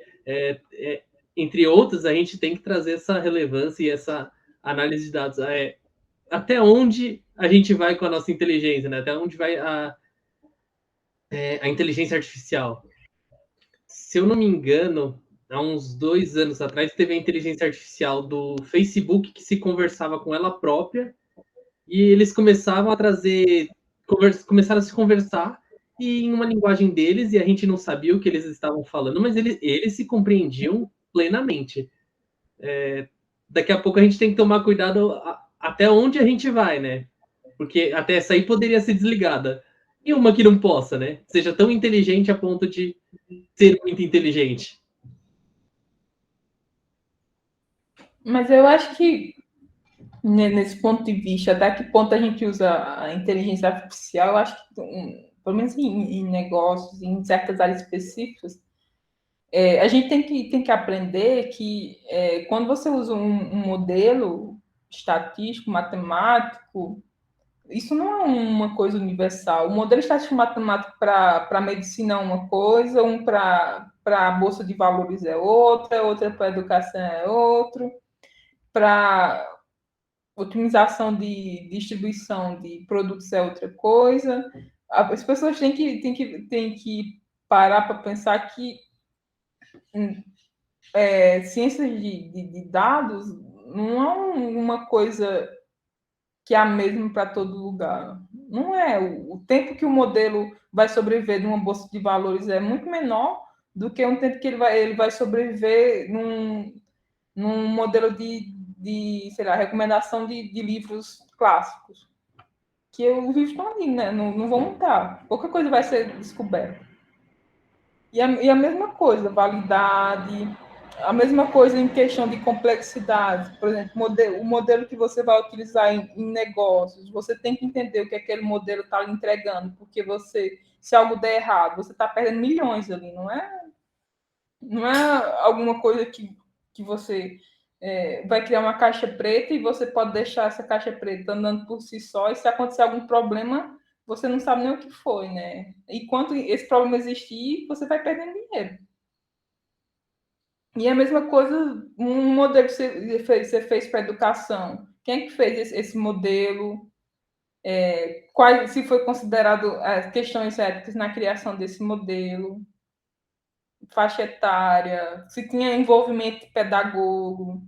entre outros, a gente tem que trazer essa relevância e essa análise de dados. Até onde a gente vai com a nossa inteligência, né? Até onde vai a inteligência artificial. Se eu não me engano, há uns 2 anos atrás, teve a inteligência artificial do Facebook que se conversava com ela própria, e eles começavam a trazer, começaram a se conversar e em uma linguagem deles, e a gente não sabia o que eles estavam falando, mas eles se compreendiam plenamente. Daqui a pouco a gente tem que tomar cuidado até onde a gente vai, né? Porque até essa aí poderia ser desligada. E uma que não possa, né? Seja tão inteligente a ponto de ser muito inteligente. Mas eu acho que, nesse ponto de vista, até que ponto a gente usa a inteligência artificial, eu acho que, pelo menos em negócios, em certas áreas específicas, a gente tem que aprender que quando você usa um modelo estatístico, matemático, isso não é uma coisa universal. O modelo estatístico matemático para medicina é uma coisa, para a bolsa de valores é outra para a educação é outro, para otimização de distribuição de produtos é outra coisa. As pessoas têm que parar para pensar que ciências de dados não é uma coisa que é a mesma para todo lugar. Não é. O tempo que o modelo vai sobreviver numa bolsa de valores é muito menor do que um tempo que ele vai sobreviver num modelo de sei lá, recomendação de livros clássicos. Que os livros estão ali, né? Não vão mudar. Pouca coisa vai ser descoberta. E a mesma coisa, validade, a mesma coisa em questão de complexidade. Por exemplo, o modelo que você vai utilizar em negócios, você tem que entender o que aquele modelo está lhe entregando, porque se algo der errado, você está perdendo milhões ali, não é alguma coisa que você vai criar uma caixa preta e você pode deixar essa caixa preta andando por si só, e se acontecer algum problema, você não sabe nem o que foi, né? Enquanto esse problema existir, você vai perdendo dinheiro. E a mesma coisa, um modelo que você fez para a educação. Quem é que fez esse modelo? Se foi considerado questões éticas na criação desse modelo? Faixa etária? Se tinha envolvimento de pedagogo?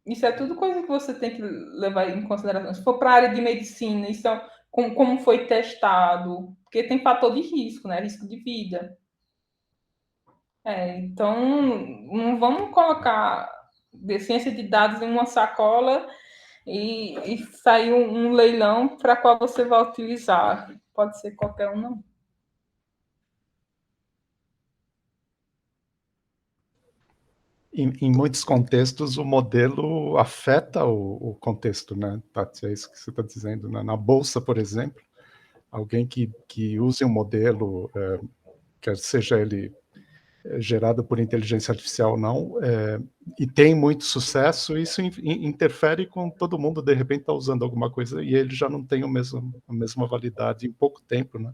Isso é tudo coisa que você tem que levar em consideração. Se for para a área de medicina, isso como foi testado, porque tem fator de risco, né? Risco de vida. Então, não vamos colocar de ciência de dados em uma sacola e sair um leilão para qual você vai utilizar. Pode ser qualquer um, não. Em muitos contextos, o modelo afeta o contexto, né, Tati? É isso que você está dizendo. Na bolsa, por exemplo, alguém que use um modelo, quer seja ele gerado por inteligência artificial ou não, e tem muito sucesso, isso interfere com todo mundo, de repente está usando alguma coisa e ele já não tem a mesma validade em pouco tempo, né?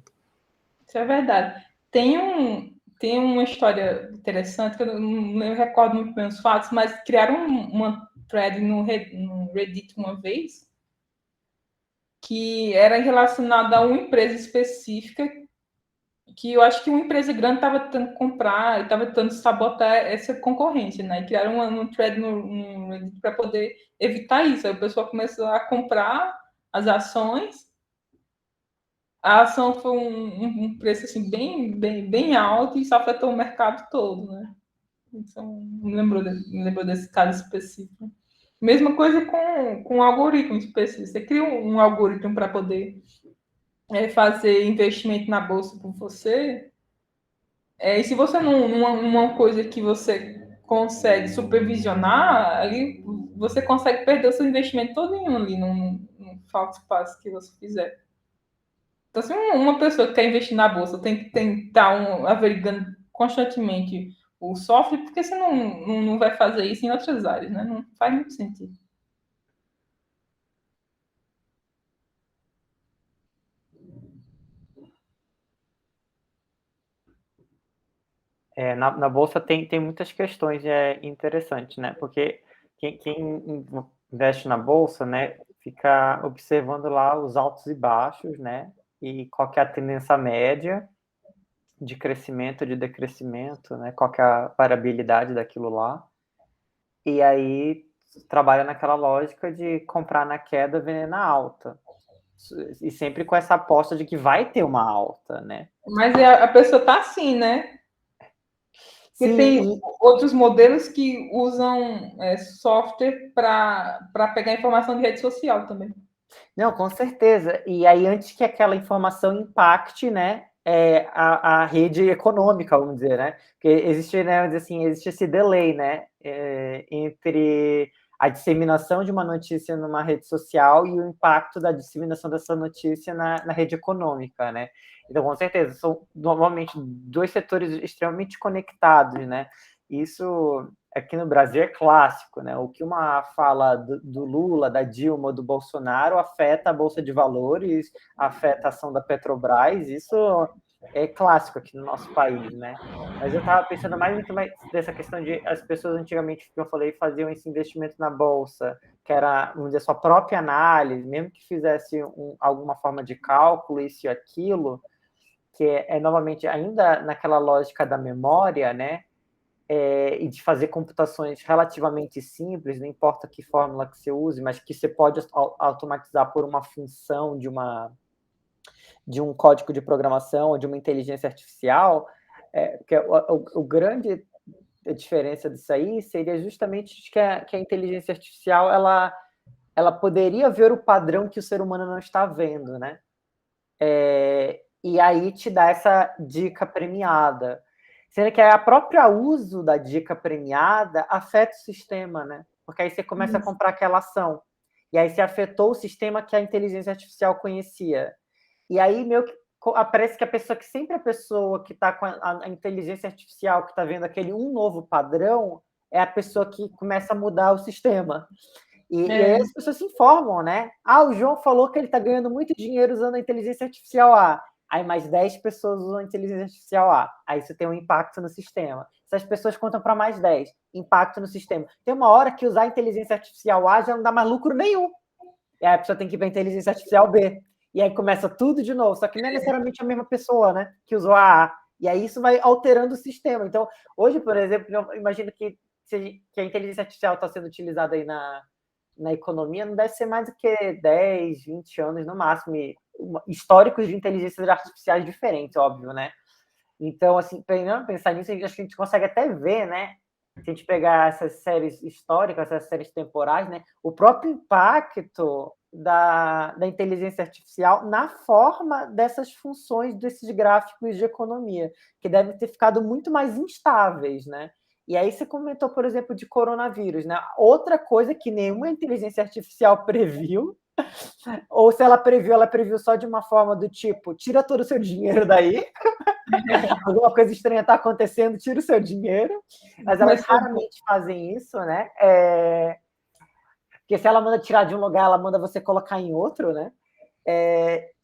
Isso é verdade. Tem uma história interessante, que eu não recordo muito bem os fatos, mas criaram uma thread no Reddit uma vez, que era relacionada a uma empresa específica, que eu acho que uma empresa grande estava tentando comprar e estava tentando sabotar essa concorrência, né? E criaram um thread no Reddit para poder evitar isso. Aí o pessoal começou a comprar as ações. A ação foi um preço assim, bem alto, e isso afetou o mercado todo, né? Então, me lembrou desse caso específico. Mesma coisa com um algoritmo específico. Você cria um algoritmo para poder fazer investimento na bolsa por você, e se você uma coisa que você consegue supervisionar, aí você consegue perder o seu investimento todo ali num falso passo que você fizer. Então, se uma pessoa que quer investir na bolsa tem que estar averiguando constantemente o software, porque você não vai fazer isso em outras áreas, né? Não faz muito sentido. Na bolsa tem muitas questões interessantes, né? Porque quem investe na bolsa, né, fica observando lá os altos e baixos, né? E qual que é a tendência média. de crescimento, de decrescimento, né? Qual que é a variabilidade daquilo lá. E aí trabalha naquela lógica de comprar na queda, vender na alta. E sempre com essa aposta de que vai ter uma alta, né? Mas a pessoa tá assim, né? Porque Sim, tem outros modelos que usam software para pegar informação de rede social também. Não, com certeza. E aí, antes que aquela informação impacte, né, a rede econômica, vamos dizer, né? Porque existe, né, vamos dizer assim, existe esse delay, né, entre a disseminação de uma notícia numa rede social e o impacto da disseminação dessa notícia na rede econômica, né? Então, com certeza, são normalmente dois setores extremamente conectados, né? Isso aqui no Brasil é clássico, né? O que uma fala do Lula, da Dilma, do Bolsonaro afeta a Bolsa de Valores, afeta a ação da Petrobras, isso é clássico aqui no nosso país, né? Mas eu estava pensando muito mais dessa questão de as pessoas antigamente, que eu falei, faziam esse investimento na Bolsa, que era, vamos dizer, sua própria análise, mesmo que fizesse alguma forma de cálculo, isso e aquilo, que é novamente ainda naquela lógica da memória, né? E de fazer computações relativamente simples, não importa que fórmula que você use, mas que você pode automatizar por uma função de um código de programação ou de uma inteligência artificial, porque o grande diferença disso aí seria justamente que a inteligência artificial ela poderia ver o padrão que o ser humano não está vendo, né? E aí te dá essa dica premiada. Sendo que a própria uso da dica premiada afeta o sistema, né? Porque aí você começa a comprar aquela ação. E aí você afetou o sistema que a inteligência artificial conhecia. E aí, meio que parece que sempre a pessoa que está com a inteligência artificial, que está vendo aquele novo padrão, é a pessoa que começa a mudar o sistema. E aí as pessoas se informam, né? O João falou que ele está ganhando muito dinheiro usando a inteligência artificial A. Aí mais 10 pessoas usam a inteligência artificial A. Aí isso tem um impacto no sistema. Essas pessoas contam para mais 10. Impacto no sistema. Tem uma hora que usar a inteligência artificial A já não dá mais lucro nenhum. E aí a pessoa tem que ir para a inteligência artificial B. E aí começa tudo de novo. Só que não é necessariamente a mesma pessoa, né? Que usou a A. E aí isso vai alterando o sistema. Então, hoje, por exemplo, eu imagino que a inteligência artificial está sendo utilizada aí na economia, não deve ser mais do que 10, 20 anos no máximo, históricos de inteligências artificiais diferentes, óbvio, né? Então, assim, pensar nisso, acho que a gente consegue até ver, né? Se a gente pegar essas séries históricas, essas séries temporais, né? O próprio impacto da inteligência artificial na forma dessas funções, desses gráficos de economia, que devem ter ficado muito mais instáveis, né? E aí você comentou, por exemplo, de coronavírus, né? Outra coisa que nenhuma inteligência artificial previu, ou se ela previu só de uma forma do tipo, tira todo o seu dinheiro daí, alguma coisa estranha está acontecendo, tira o seu dinheiro, mas elas raramente fazem isso, né? Porque se ela manda tirar de um lugar, ela manda você colocar em outro, né?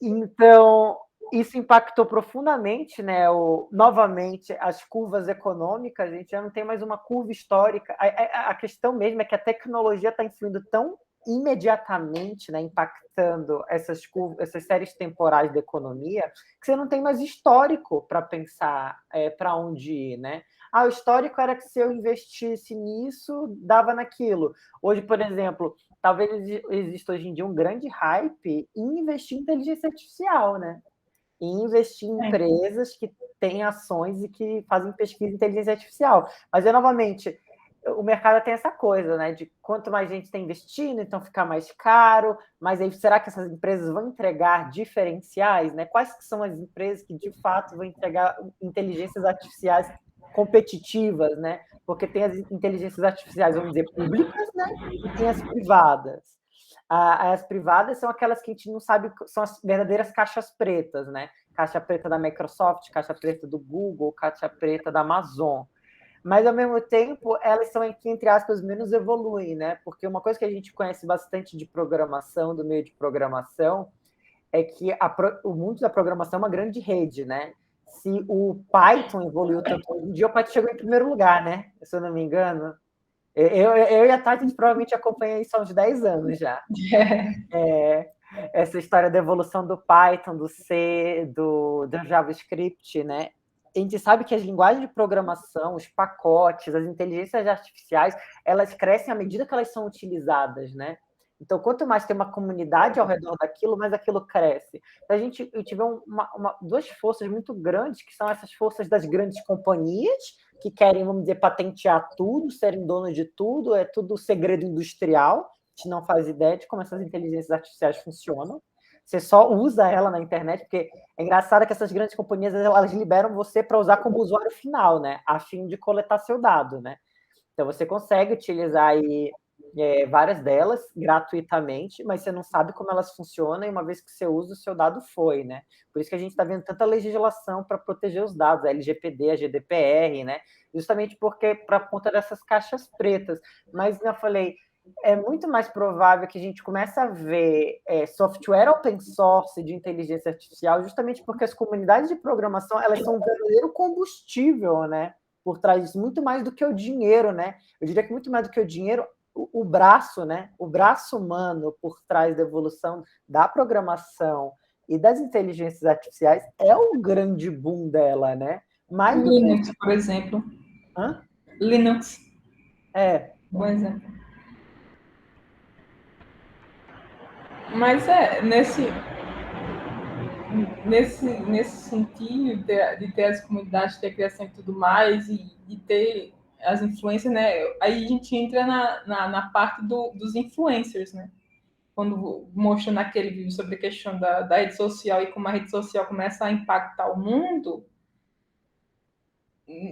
Então, isso impactou profundamente, né? Novamente, as curvas econômicas, a gente já não tem mais uma curva histórica. A questão mesmo é que a tecnologia está influindo tão imediatamente, né, impactando essas séries temporais da economia, que você não tem mais histórico para pensar para onde ir, né? O histórico era que se eu investisse nisso, dava naquilo. Hoje, por exemplo, talvez exista hoje em dia um grande hype em investir em inteligência artificial, né? E investir em empresas que têm ações e que fazem pesquisa em inteligência artificial. Mas, novamente, o mercado tem essa coisa, né? De quanto mais gente está investindo, então fica mais caro. Mas aí, será que essas empresas vão entregar diferenciais, né? Quais que são as empresas que, de fato, vão entregar inteligências artificiais competitivas, né? Porque tem as inteligências artificiais, vamos dizer, públicas, né? E tem as privadas. As privadas são aquelas que a gente não sabe, são as verdadeiras caixas pretas, né? Caixa preta da Microsoft, caixa preta do Google, caixa preta da Amazon. Mas, ao mesmo tempo, elas são aqui, entre aspas, menos evoluem, né? Porque uma coisa que a gente conhece bastante de programação, do meio de programação, é que o mundo da programação é uma grande rede, né? Se o Python evoluiu tanto hoje em dia, o Python chegou em primeiro lugar, né? Se eu não me engano. Eu e a Tati, a gente provavelmente acompanha isso há uns 10 anos já. Essa história da evolução do Python, do C, do JavaScript, né? a gente sabe que as linguagens de programação, os pacotes, as inteligências artificiais, elas crescem à medida que elas são utilizadas, né? Então, quanto mais tem uma comunidade ao redor daquilo, mais aquilo cresce. Então, eu tive duas forças muito grandes, que são essas forças das grandes companhias, que querem, vamos dizer, patentear tudo, serem donos de tudo, é tudo segredo industrial, a gente não faz ideia de como essas inteligências artificiais funcionam. Você só usa ela na internet, porque é engraçado que essas grandes companhias, elas liberam você para usar como usuário final, né? A fim de coletar seu dado, né? Então, você consegue utilizar aí várias delas gratuitamente, mas você não sabe como elas funcionam e uma vez que você usa, o seu dado foi, né? Por isso que a gente está vendo tanta legislação para proteger os dados, a LGPD, a GDPR, né? Justamente porque para conta dessas caixas pretas. Mas, como eu falei, é muito mais provável que a gente comece a ver software open source de inteligência artificial, justamente porque as comunidades de programação, elas são um verdadeiro combustível, né? Por trás disso, muito mais do que o dinheiro, né? Eu diria que muito mais do que o dinheiro, o braço, né? O braço humano por trás da evolução da programação e das inteligências artificiais é o grande boom dela, né? Mais do Linux, por exemplo. Hã? Linux. Bom exemplo. Mas nesse sentido de ter as comunidades, ter a criação e tudo mais, e de ter as influências, né? Aí a gente entra na parte dos influencers, né? Quando mostra naquele vídeo sobre a questão da rede social e como a rede social começa a impactar o mundo,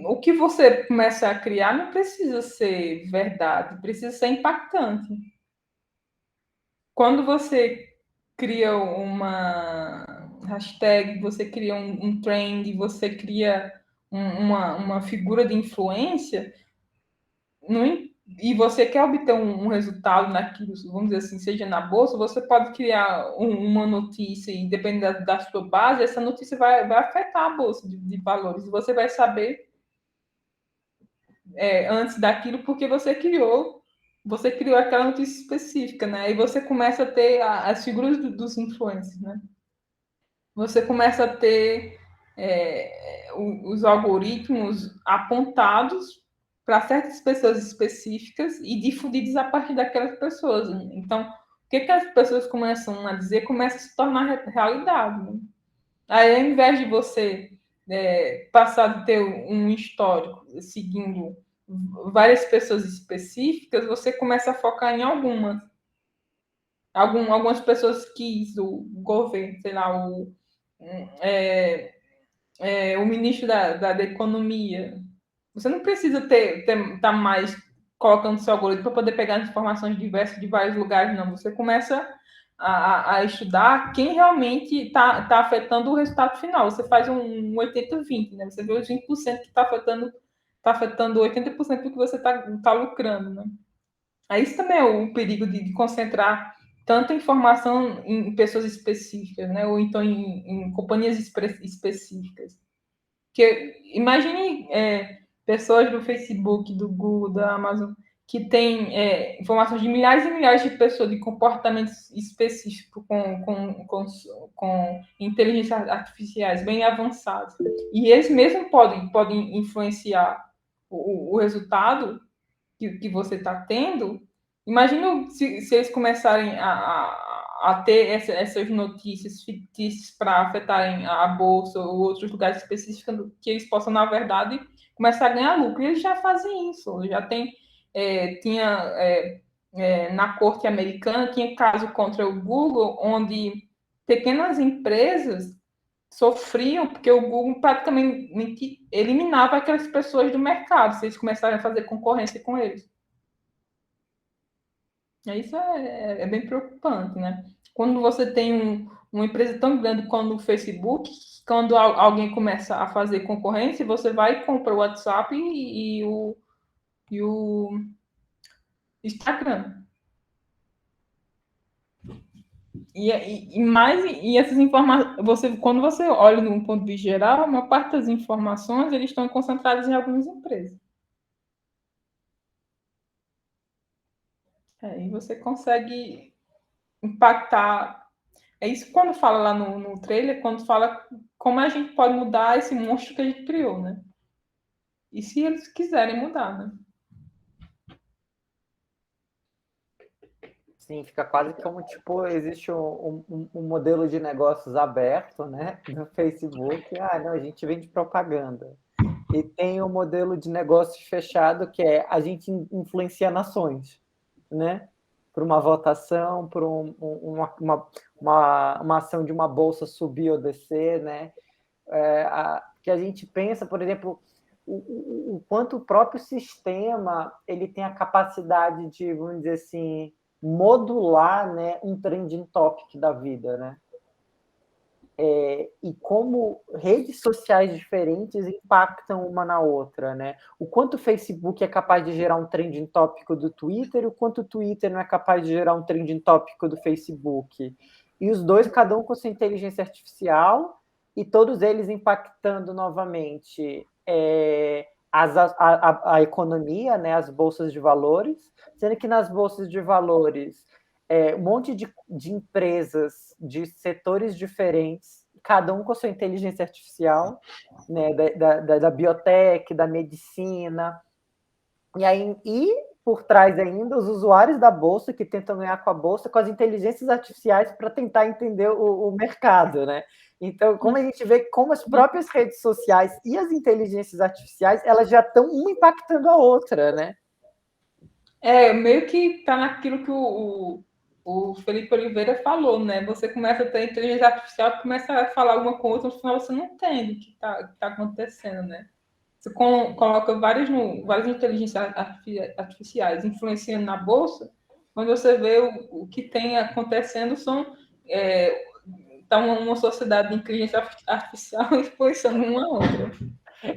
o que você começa a criar não precisa ser verdade, precisa ser impactante. Quando você cria uma hashtag, você cria um trend, você cria uma figura de influência, e você quer obter um resultado naquilo, vamos dizer assim, seja na bolsa, você pode criar uma notícia e dependendo da sua base, essa notícia vai afetar a bolsa de valores. E você vai saber antes daquilo porque você criou aquela notícia específica, né? E você começa a ter as figuras dos influencers, né? Você começa a ter os algoritmos apontados para certas pessoas específicas e difundidos a partir daquelas pessoas. Então, o que as pessoas começam a dizer começa a se tornar realidade. Né? Aí, ao invés de você passar de ter um histórico seguindo várias pessoas específicas, você começa a focar em algumas. Algumas pessoas quis o governo, sei lá, o ministro da Economia. Você não precisa tá mais colocando seu algoritmo para poder pegar informações diversas de vários lugares, não. Você começa a estudar quem realmente está afetando o resultado final. Você faz um 80-20, né? Você vê os 20% que está afetando 80% do que você está lucrando, né? Aí isso também é o perigo de concentrar tanta informação em pessoas específicas, né? Ou então em companhias específicas. Porque imagine pessoas do Facebook, do Google, da Amazon, que têm informações de milhares e milhares de pessoas de comportamentos específicos com inteligências artificiais bem avançadas. E eles mesmos podem influenciar o resultado que você está tendo. Imagina se eles começarem a ter essas notícias fictícias para afetarem a bolsa ou outros lugares específicos que eles possam, na verdade, começar a ganhar lucro. E eles já fazem isso. Já na corte americana, tinha caso contra o Google, onde pequenas empresas sofriam porque o Google praticamente eliminava aquelas pessoas do mercado se eles começarem a fazer concorrência com eles. Isso é bem preocupante, né? Quando você tem uma empresa tão grande como o Facebook, quando alguém começa a fazer concorrência, você vai e compra o WhatsApp e o Instagram. E essas informações, quando você olha num ponto de vista geral, a maior parte das informações eles estão concentradas em algumas empresas. E você consegue impactar. É isso quando fala lá no trailer, quando fala como a gente pode mudar esse monstro que a gente criou, né? E se eles quiserem mudar, né? Sim, fica quase como, tipo, existe um modelo de negócios aberto, né, no Facebook. Não, a gente vende propaganda. E tem o modelo de negócios fechado, que é a gente influencia nações, né? Por uma votação, por uma ação de uma bolsa subir ou descer, né? Que a gente pensa, por exemplo, o quanto o próprio sistema ele tem a capacidade de, vamos dizer assim, modular, né, um trending topic da vida, né? E como redes sociais diferentes impactam uma na outra, né? O quanto o Facebook é capaz de gerar um trending tópico do Twitter e o quanto o Twitter não é capaz de gerar um trending tópico do Facebook. E os dois, cada um com sua inteligência artificial, e todos eles impactando novamente a economia, né, as bolsas de valores, sendo que nas bolsas de valores um monte de empresas de setores diferentes, cada um com a sua inteligência artificial, né, da biotech, da medicina, e por trás ainda os usuários da bolsa que tentam ganhar com a bolsa, com as inteligências artificiais para tentar entender o mercado, né? Então, como a gente vê como as próprias redes sociais e as inteligências artificiais, elas já estão uma impactando a outra, né? Meio que está naquilo que o Felipe Oliveira falou, né? Você começa a ter inteligência artificial, começa a falar uma com outra, no final você não entende o que está acontecendo, né? Você coloca várias inteligências artificiais influenciando na bolsa, quando você vê o que tem acontecendo está uma sociedade de inteligência artificial influenciando uma a outra.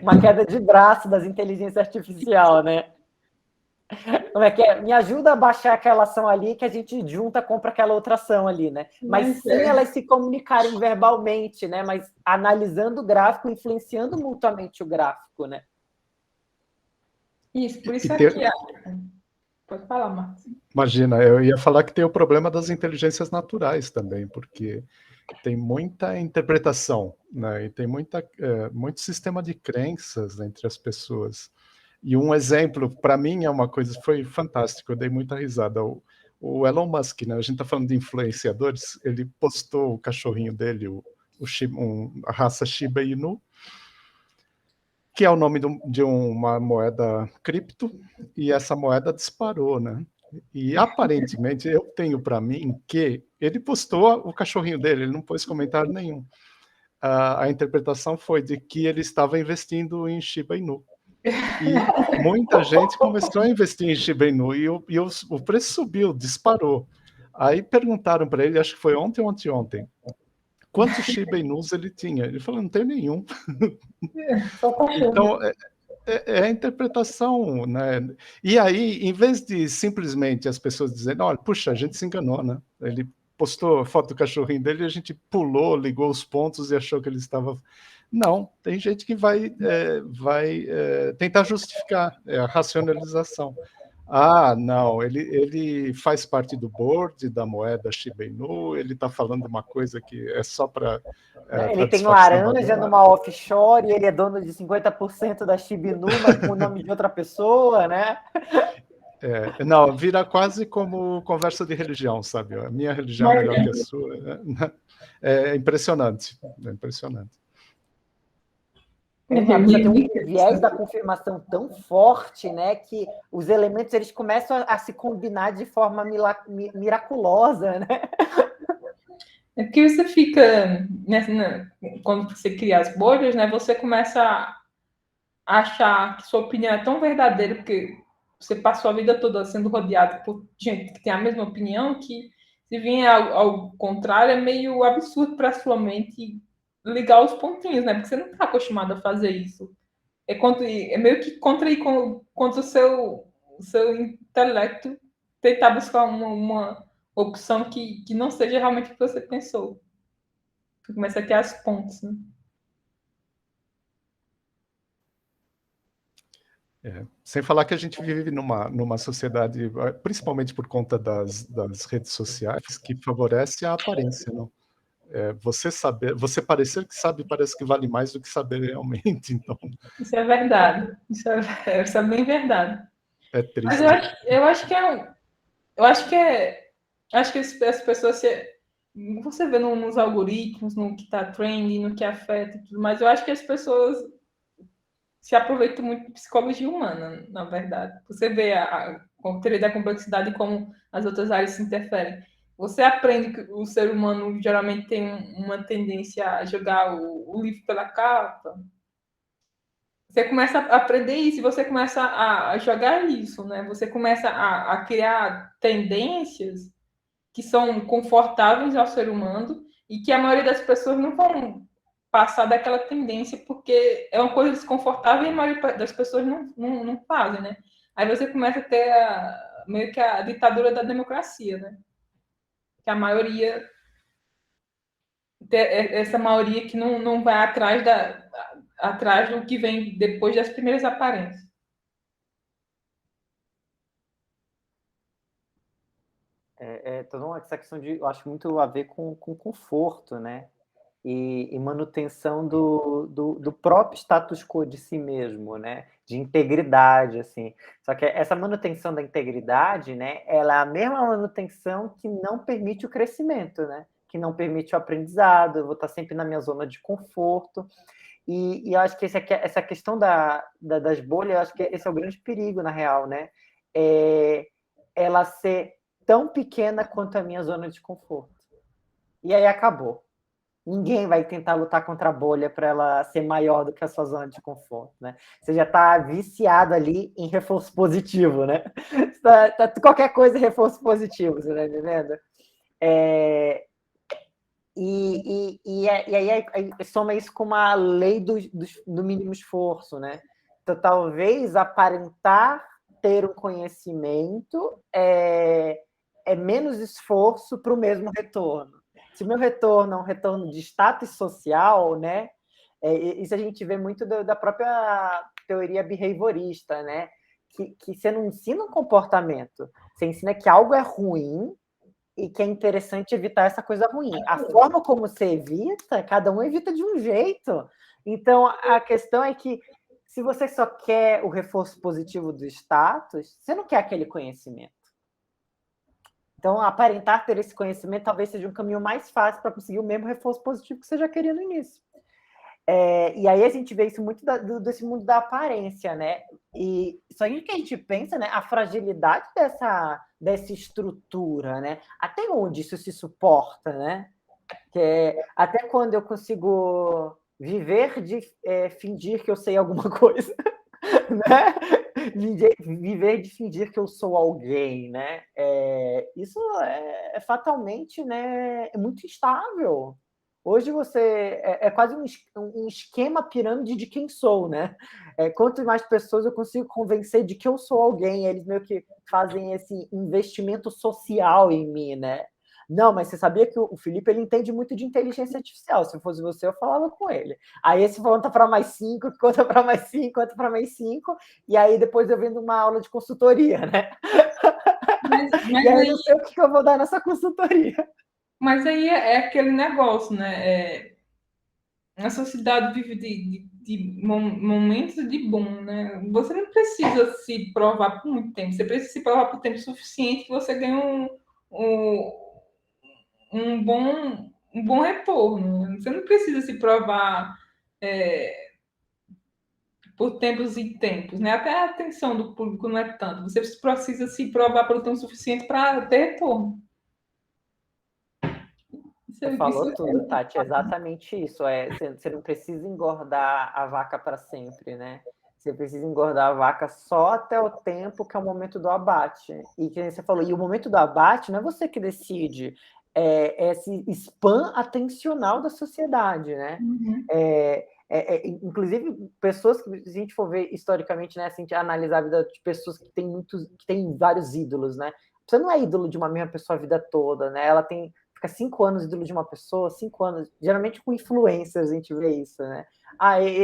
Uma queda de braço das inteligências artificiais, né? Como é que é? Me ajuda a baixar aquela ação ali que a gente junta, compra aquela outra ação ali, né? Mas sem elas se comunicarem verbalmente, né? Mas analisando o gráfico, influenciando mutuamente o gráfico, né? Isso, por isso aqui. Pode falar, Marcos. Imagina, eu ia falar que tem o problema das inteligências naturais também, porque tem muita interpretação, né? E tem muito sistema de crenças entre as pessoas. E um exemplo, para mim, é uma coisa, foi fantástico, eu dei muita risada. O Elon Musk, né? A gente está falando de influenciadores, ele postou o cachorrinho dele, a raça Shiba Inu, que é o nome de uma moeda cripto, e essa moeda disparou, né? E aparentemente eu tenho para mim que ele postou o cachorrinho dele, ele não pôs comentário nenhum. A interpretação foi de que ele estava investindo em Shiba Inu. E muita gente começou a investir em Shiba Inu e o preço subiu, disparou. Aí perguntaram para ele, acho que foi ontem, quantos Shiba Inus ele tinha? Ele falou, não tenho nenhum. Então, é a interpretação, né? E aí, em vez de simplesmente as pessoas dizendo, olha, puxa, a gente se enganou, né? Ele postou a foto do cachorrinho dele e a gente pulou, ligou os pontos e achou que ele estava... Não, tem gente que vai tentar justificar a racionalização. Não, ele faz parte do board da moeda Shiba Inu, ele está falando uma coisa que é só para... ele tem laranja numa offshore, ele é dono de 50% da Shiba Inu, mas com o nome de outra pessoa, né? Não, vira quase como conversa de religião, sabe? A minha religião é melhor que a sua. É impressionante, é impressionante. Você tem um viés da confirmação tão forte, né, que os elementos eles começam a se combinar de forma miraculosa, né? É porque você fica, quando você cria as bolhas, né, você começa a achar que sua opinião é tão verdadeira, porque você passou a vida toda sendo rodeado por gente que tem a mesma opinião, que se vier ao contrário, é meio absurdo para a sua mente ligar os pontinhos, né? Porque você não está acostumado a fazer isso. É meio que contra o seu intelecto tentar buscar uma opção que não seja realmente o que você pensou. Você começa a criar as pontes, né? Sem falar que a gente vive numa sociedade, principalmente por conta das redes sociais, que favorece a aparência, não? Você parecer que sabe parece que vale mais do que saber realmente. Então, Isso é verdade. Isso é bem verdade. é triste. Mas acho que as pessoas você vê nos algoritmos, no que está trending, no que afeta e tudo, mas eu acho que as pessoas se aproveitam muito de psicologia humana, na verdade. Você vê a teoria da complexidade e como as outras áreas se interferem. Você aprende que o ser humano geralmente tem uma tendência a jogar o livro pela capa. Você começa a aprender isso e você começa a jogar isso, né? Você começa a criar tendências que são confortáveis ao ser humano e que a maioria das pessoas não vão passar daquela tendência porque é uma coisa desconfortável e a maioria das pessoas não fazem, né? Aí você começa a ter meio que a ditadura da democracia, né? Que a maioria... Essa maioria que não vai atrás do que vem depois das primeiras aparências. Toda essa questão eu acho muito a ver com conforto, né? E manutenção do próprio status quo de si mesmo, né? De integridade, assim. Só que essa manutenção da integridade, né? Ela é a mesma manutenção que não permite o crescimento, né? Que não permite o aprendizado. Eu vou estar sempre na minha zona de conforto. E eu acho que essa questão das bolhas, eu acho que esse é o grande perigo, na real, né? Ela ser tão pequena quanto a minha zona de conforto. E aí acabou. Ninguém vai tentar lutar contra a bolha para ela ser maior do que a sua zona de conforto, né? Você já está viciado ali em reforço positivo, né? Qualquer coisa é reforço positivo, você está entendendo? E aí soma isso com uma lei do mínimo esforço, né? Então, talvez aparentar ter um conhecimento é menos esforço para o mesmo retorno. Se o meu retorno é um retorno de status social, né? Isso a gente vê muito da própria teoria behaviorista, né? Que você não ensina um comportamento, você ensina que algo é ruim e que é interessante evitar essa coisa ruim. A forma como você evita, cada um evita de um jeito. Então, a questão é que se você só quer o reforço positivo do status, você não quer aquele conhecimento. Então, aparentar ter esse conhecimento talvez seja um caminho mais fácil para conseguir o mesmo reforço positivo que você já queria no início. E aí a gente vê isso muito desse mundo da aparência, né? E isso aí que a gente pensa, né? A fragilidade dessa estrutura, né? Até onde isso se suporta, né? Até quando eu consigo viver de fingir que eu sei alguma coisa, né? Viver de fingir que eu sou alguém, né? Isso é fatalmente, né? É muito instável. Hoje é quase um esquema pirâmide de quem sou, né? Quanto mais pessoas eu consigo convencer de que eu sou alguém, eles meio que fazem esse investimento social em mim, né? Não, mas você sabia que o Felipe ele entende muito de inteligência artificial. Se fosse você, eu falava com ele. Aí esse conta para mais 5, conta para mais 5, conta para mais 5, e aí depois eu vendo uma aula de consultoria, né? E aí eu não sei o que eu vou dar nessa consultoria. Mas aí é aquele negócio, né? A sociedade vive de momentos de bom, né? Você não precisa se provar por muito tempo. Você precisa se provar por tempo suficiente que você ganhe um bom retorno. Você não precisa se provar por tempos e tempos, né? Até a atenção do público não é tanto. Você precisa se provar por tempo suficiente para ter retorno. Você falou tudo, Tati, é exatamente isso. Você não precisa engordar a vaca para sempre, né? Você precisa engordar a vaca só até o tempo que é o momento do abate. E que você falou, e o momento do abate não é você que decide, é esse spam atencional da sociedade, né? Uhum. Inclusive, pessoas que, se a gente for ver historicamente, né, se a gente analisar a vida de pessoas que têm vários ídolos, né? Você não é ídolo de uma mesma pessoa a vida toda, né? Ela fica 5 anos ídolo de uma pessoa, 5 anos, geralmente com influencers a gente vê isso, né?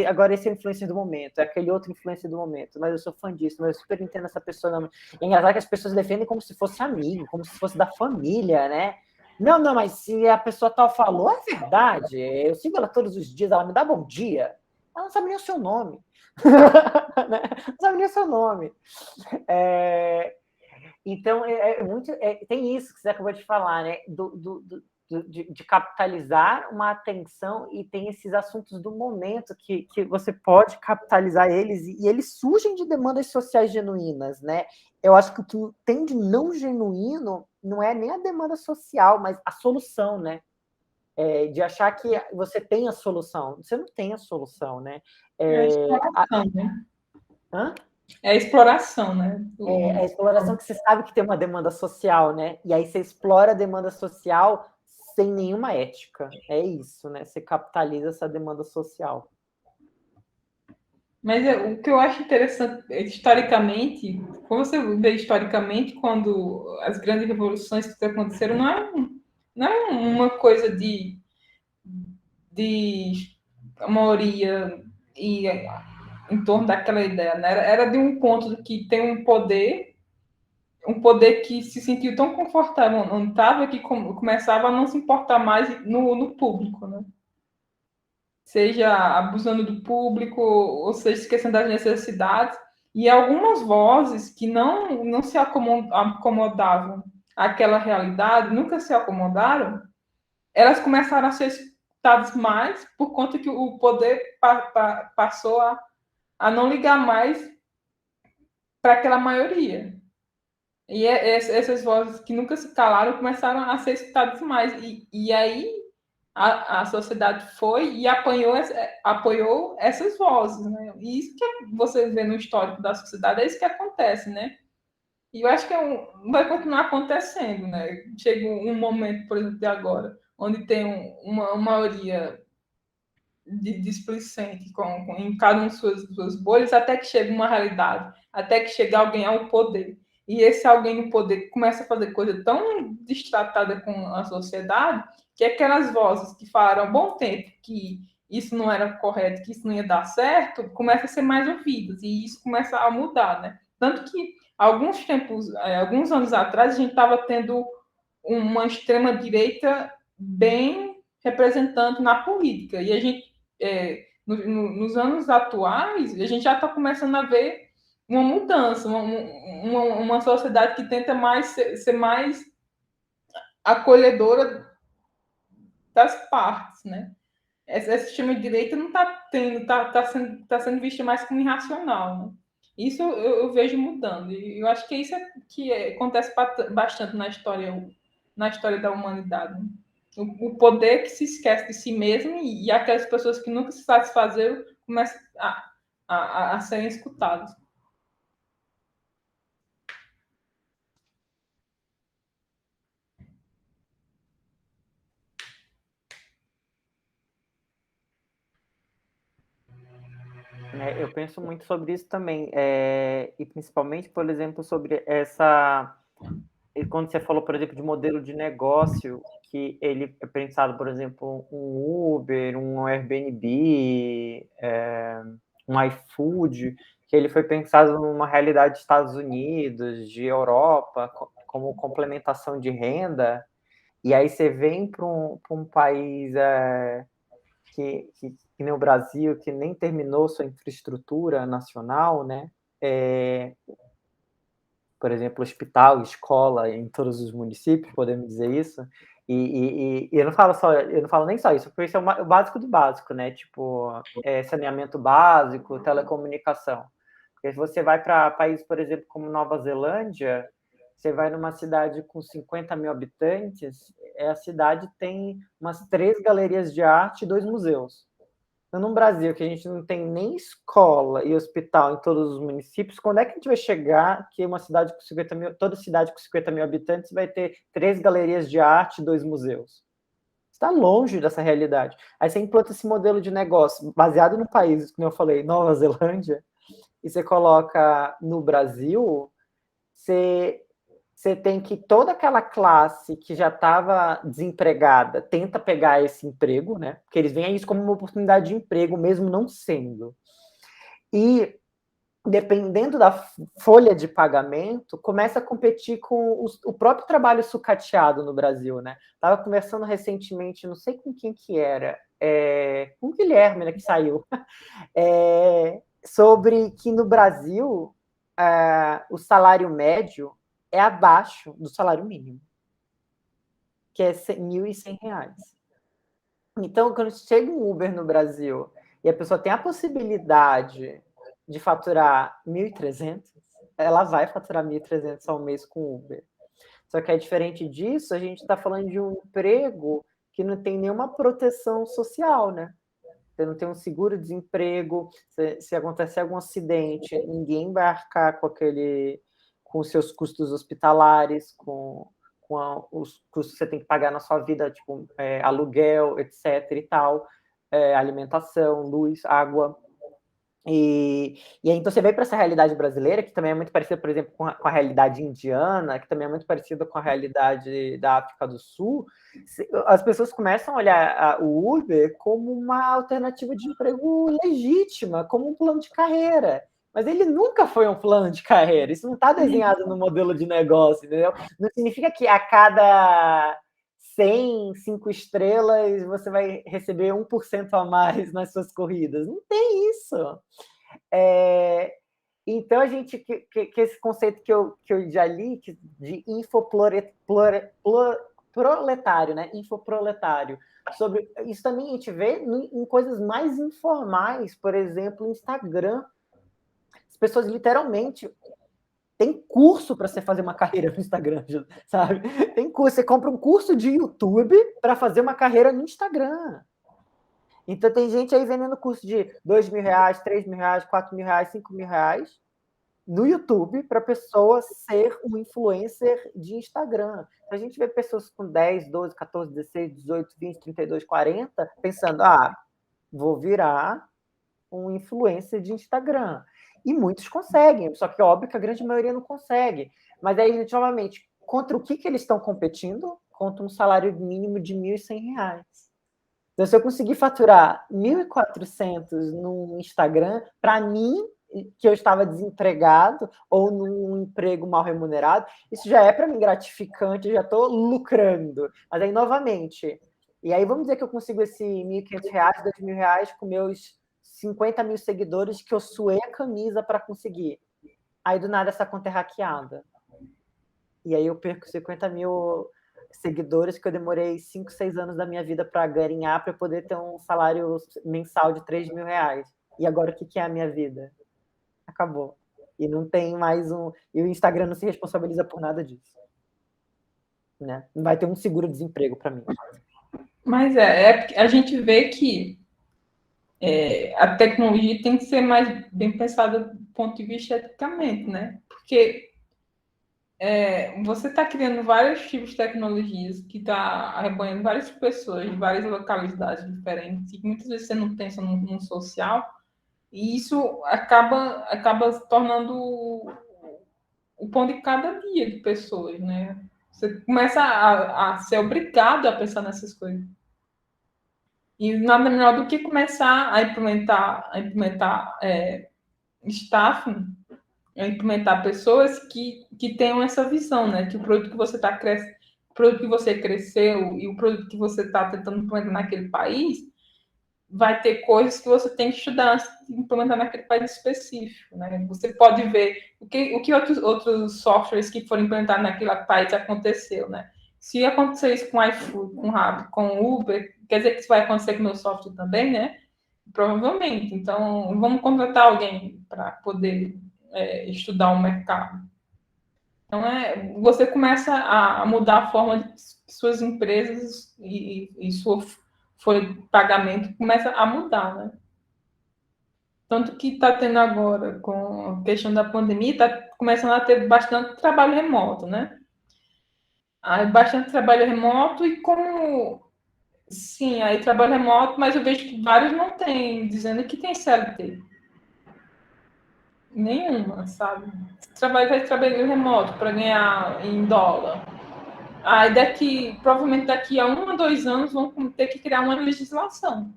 Agora esse é o influencer do momento, é aquele outro influencer do momento, mas eu sou fã disso, mas eu super entendo essa pessoa. Não. É engraçado que as pessoas defendem como se fosse amigo, como se fosse da família, né? Não, mas se a pessoa tal falou, é verdade. Eu sigo ela todos os dias, ela me dá bom dia. Ela não sabe nem o seu nome. Né? Não sabe nem o seu nome. Então, tem isso que você acabou de falar, né? De capitalizar uma atenção, e tem esses assuntos do momento que você pode capitalizar eles, e eles surgem de demandas sociais genuínas, né? Eu acho que o que tem de não genuíno não é nem a demanda social, mas a solução, né? De achar que você tem a solução. Você não tem a solução, né? É a exploração, né? Hã? É a exploração, né? É a exploração, que você sabe que tem uma demanda social, né? E aí você explora a demanda social sem nenhuma ética. É isso, né? Você capitaliza essa demanda social. Mas o que eu acho interessante, historicamente, quando você vê historicamente, quando as grandes revoluções que aconteceram, não é uma coisa de maioria e em torno daquela ideia, né? Era de um ponto de que tem um poder que se sentiu tão confortável onde estava, que começava a não se importar mais no público, né? Seja abusando do público, ou seja, esquecendo das necessidades, e algumas vozes que não se acomodavam àquela realidade, nunca se acomodaram, elas começaram a ser escutadas mais por conta que o poder passou a não ligar mais para aquela maioria. E essas vozes que nunca se calaram começaram a ser escutadas mais. E aí a sociedade foi e apoiou essas vozes, né? E isso que você vê no histórico da sociedade, é isso que acontece, né? E eu acho que vai continuar acontecendo, né? Chega um momento, por exemplo, de agora, onde tem uma maioria displicente em cada uma de suas bolhas, até que chega uma realidade, até que chega alguém ao poder. E esse alguém no poder começa a fazer coisa tão destratada com a sociedade, que aquelas vozes que falaram há bom tempo que isso não era correto, que isso não ia dar certo, começam a ser mais ouvidas, e isso começa a mudar, né? Tanto que alguns anos atrás, a gente estava tendo uma extrema-direita bem representante na política, e a gente, nos anos atuais, a gente já está começando a ver uma mudança, uma sociedade que tenta ser mais acolhedora das partes, né? Essa extrema-direita não está sendo vista mais como irracional, né? Isso eu vejo mudando, e eu acho que isso que acontece bastante na história da humanidade, né? O poder que se esquece de si mesmo, e aquelas pessoas que nunca se satisfazeram começam a serem escutadas. Eu penso muito sobre isso também, e principalmente, por exemplo, sobre essa... Quando você falou, por exemplo, de modelo de negócio, que ele é pensado, por exemplo, um Uber, um Airbnb, um iFood, que ele foi pensado numa realidade dos Estados Unidos, de Europa, como complementação de renda, e aí você vem para um país que nem o Brasil, que nem terminou sua infraestrutura nacional, né? Por exemplo, hospital, escola em todos os municípios, podemos dizer isso. E eu não falo nem só isso, porque isso é o básico do básico, né? Tipo, saneamento básico, telecomunicação. Porque se você vai para países, por exemplo, como Nova Zelândia, você vai numa cidade com 50 mil habitantes, a cidade tem umas 3 galerias de arte e 2 museus. Então, no Brasil, que a gente não tem nem escola e hospital em todos os municípios, quando é que a gente vai chegar que uma cidade com 50 mil, toda cidade com 50 mil habitantes vai ter 3 galerias de arte e 2 museus? Está longe dessa realidade. Aí você implanta esse modelo de negócio baseado no país, como eu falei, Nova Zelândia, e você coloca no Brasil, você tem que toda aquela classe que já estava desempregada tenta pegar esse emprego, né? Porque eles veem isso como uma oportunidade de emprego, mesmo não sendo. E dependendo da folha de pagamento, começa a competir com o próprio trabalho sucateado no Brasil, né? Estava conversando recentemente, não sei com quem que era, com o Guilherme, né, que saiu, sobre que no Brasil o salário médio é abaixo do salário mínimo, que é R$ 1.100. Então, quando chega um Uber no Brasil e a pessoa tem a possibilidade de faturar 1.300, ela vai faturar 1.300 ao mês com Uber. Só que é diferente disso, a gente está falando de um emprego que não tem nenhuma proteção social, né? Você não tem um seguro-desemprego, se acontecer algum acidente, ninguém vai arcar com os seus custos hospitalares, com os custos que você tem que pagar na sua vida, tipo aluguel, etc. e tal, alimentação, luz, água. E aí, então, você vem para essa realidade brasileira, que também é muito parecida, por exemplo, com a realidade indiana, que também é muito parecida com a realidade da África do Sul. As pessoas começam a olhar o Uber como uma alternativa de emprego legítima, como um plano de carreira. Mas ele nunca foi um plano de carreira. Isso não está desenhado no modelo de negócio, entendeu? Não significa que a cada 100, 5 estrelas, você vai receber 1% a mais nas suas corridas. Não tem isso. Então, a gente, que esse conceito que eu já li, de infoproletário, né? Infoproletário. Sobre isso também a gente vê em coisas mais informais, por exemplo, Instagram. As pessoas literalmente tem curso para você fazer uma carreira no Instagram, sabe? Tem curso, você compra um curso de YouTube para fazer uma carreira no Instagram. Então tem gente aí vendendo curso de R$2.000, R$3.000, R$4.000, R$5.000 no YouTube para pessoa ser um influencer de Instagram. A gente vê pessoas com 10, 12, 14, 16, 18, 20, 32, 40 pensando, vou virar um influencer de Instagram. E muitos conseguem, só que é óbvio que a grande maioria não consegue. Mas aí, gente, novamente, contra o que eles estão competindo? Contra um salário mínimo de R$1.100. Então, se eu conseguir faturar 1.400 no Instagram, para mim, que eu estava desempregado ou num emprego mal remunerado, isso já é para mim gratificante, eu já estou lucrando. Mas aí, novamente, e aí vamos dizer que eu consigo esse R$1.500, R$2.000 com meus 50.000 seguidores que eu suei a camisa para conseguir. Aí, do nada, essa conta é hackeada. E aí eu perco 50.000 seguidores que eu demorei 5, 6 anos da minha vida para ganhar, para poder ter um salário mensal de R$3.000. E agora, o que é a minha vida? Acabou. E não tem mais E o Instagram não se responsabiliza por nada disso. Né? Não vai ter um seguro-desemprego para mim. Mas a gente vê que a tecnologia tem que ser mais bem pensada do ponto de vista eticamente, né? Porque você está criando vários tipos de tecnologias que está arrebanhando várias pessoas de várias localidades diferentes e muitas vezes você não pensa no social e isso acaba se tornando o pão de cada dia de pessoas, né? Você começa a ser obrigado a pensar nessas coisas. E nada melhor do que começar a implementar staffing, a implementar pessoas que tenham essa visão, né? Que o produto que você está crescendo, o produto que você cresceu e o produto que você está tentando implementar naquele país, vai ter coisas que você tem que estudar antes de implementar naquele país específico, né? Você pode ver o que outros softwares que foram implementados naquele país aconteceu, né? Se acontecer isso com iFood, com Rappi, com Uber, quer dizer que isso vai acontecer com o meu software também, né? Provavelmente. Então, vamos contratar alguém para poder estudar o mercado. Então, você começa a mudar a forma de suas empresas e sua folha de pagamento começa a mudar, né? Tanto que está tendo agora, com a questão da pandemia, está começando a ter bastante trabalho remoto, né? Bastante trabalho remoto e como... Sim, aí trabalho remoto, mas eu vejo que vários não têm, dizendo que tem CLT. Nenhuma, sabe? Vai trabalhar remoto para ganhar em dólar. Aí provavelmente daqui a 1 a 2 anos vão ter que criar uma legislação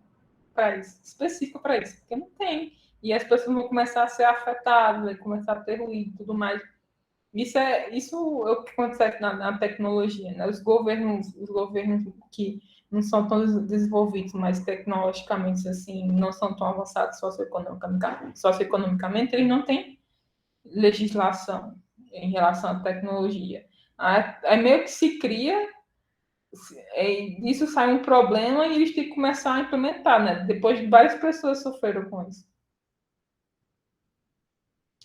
para isso, específica para isso, porque não tem. e as pessoas vão começar a ser afetadas, vai começar a ter ruído e tudo mais. Isso é o que acontece na tecnologia, né? Os governos que não são tão desenvolvidos, mas tecnologicamente assim, não são tão avançados socioeconomicamente, eles não têm legislação em relação à tecnologia. Aí meio que se cria, isso sai um problema e eles têm que começar a implementar, né? Depois várias pessoas sofreram com isso.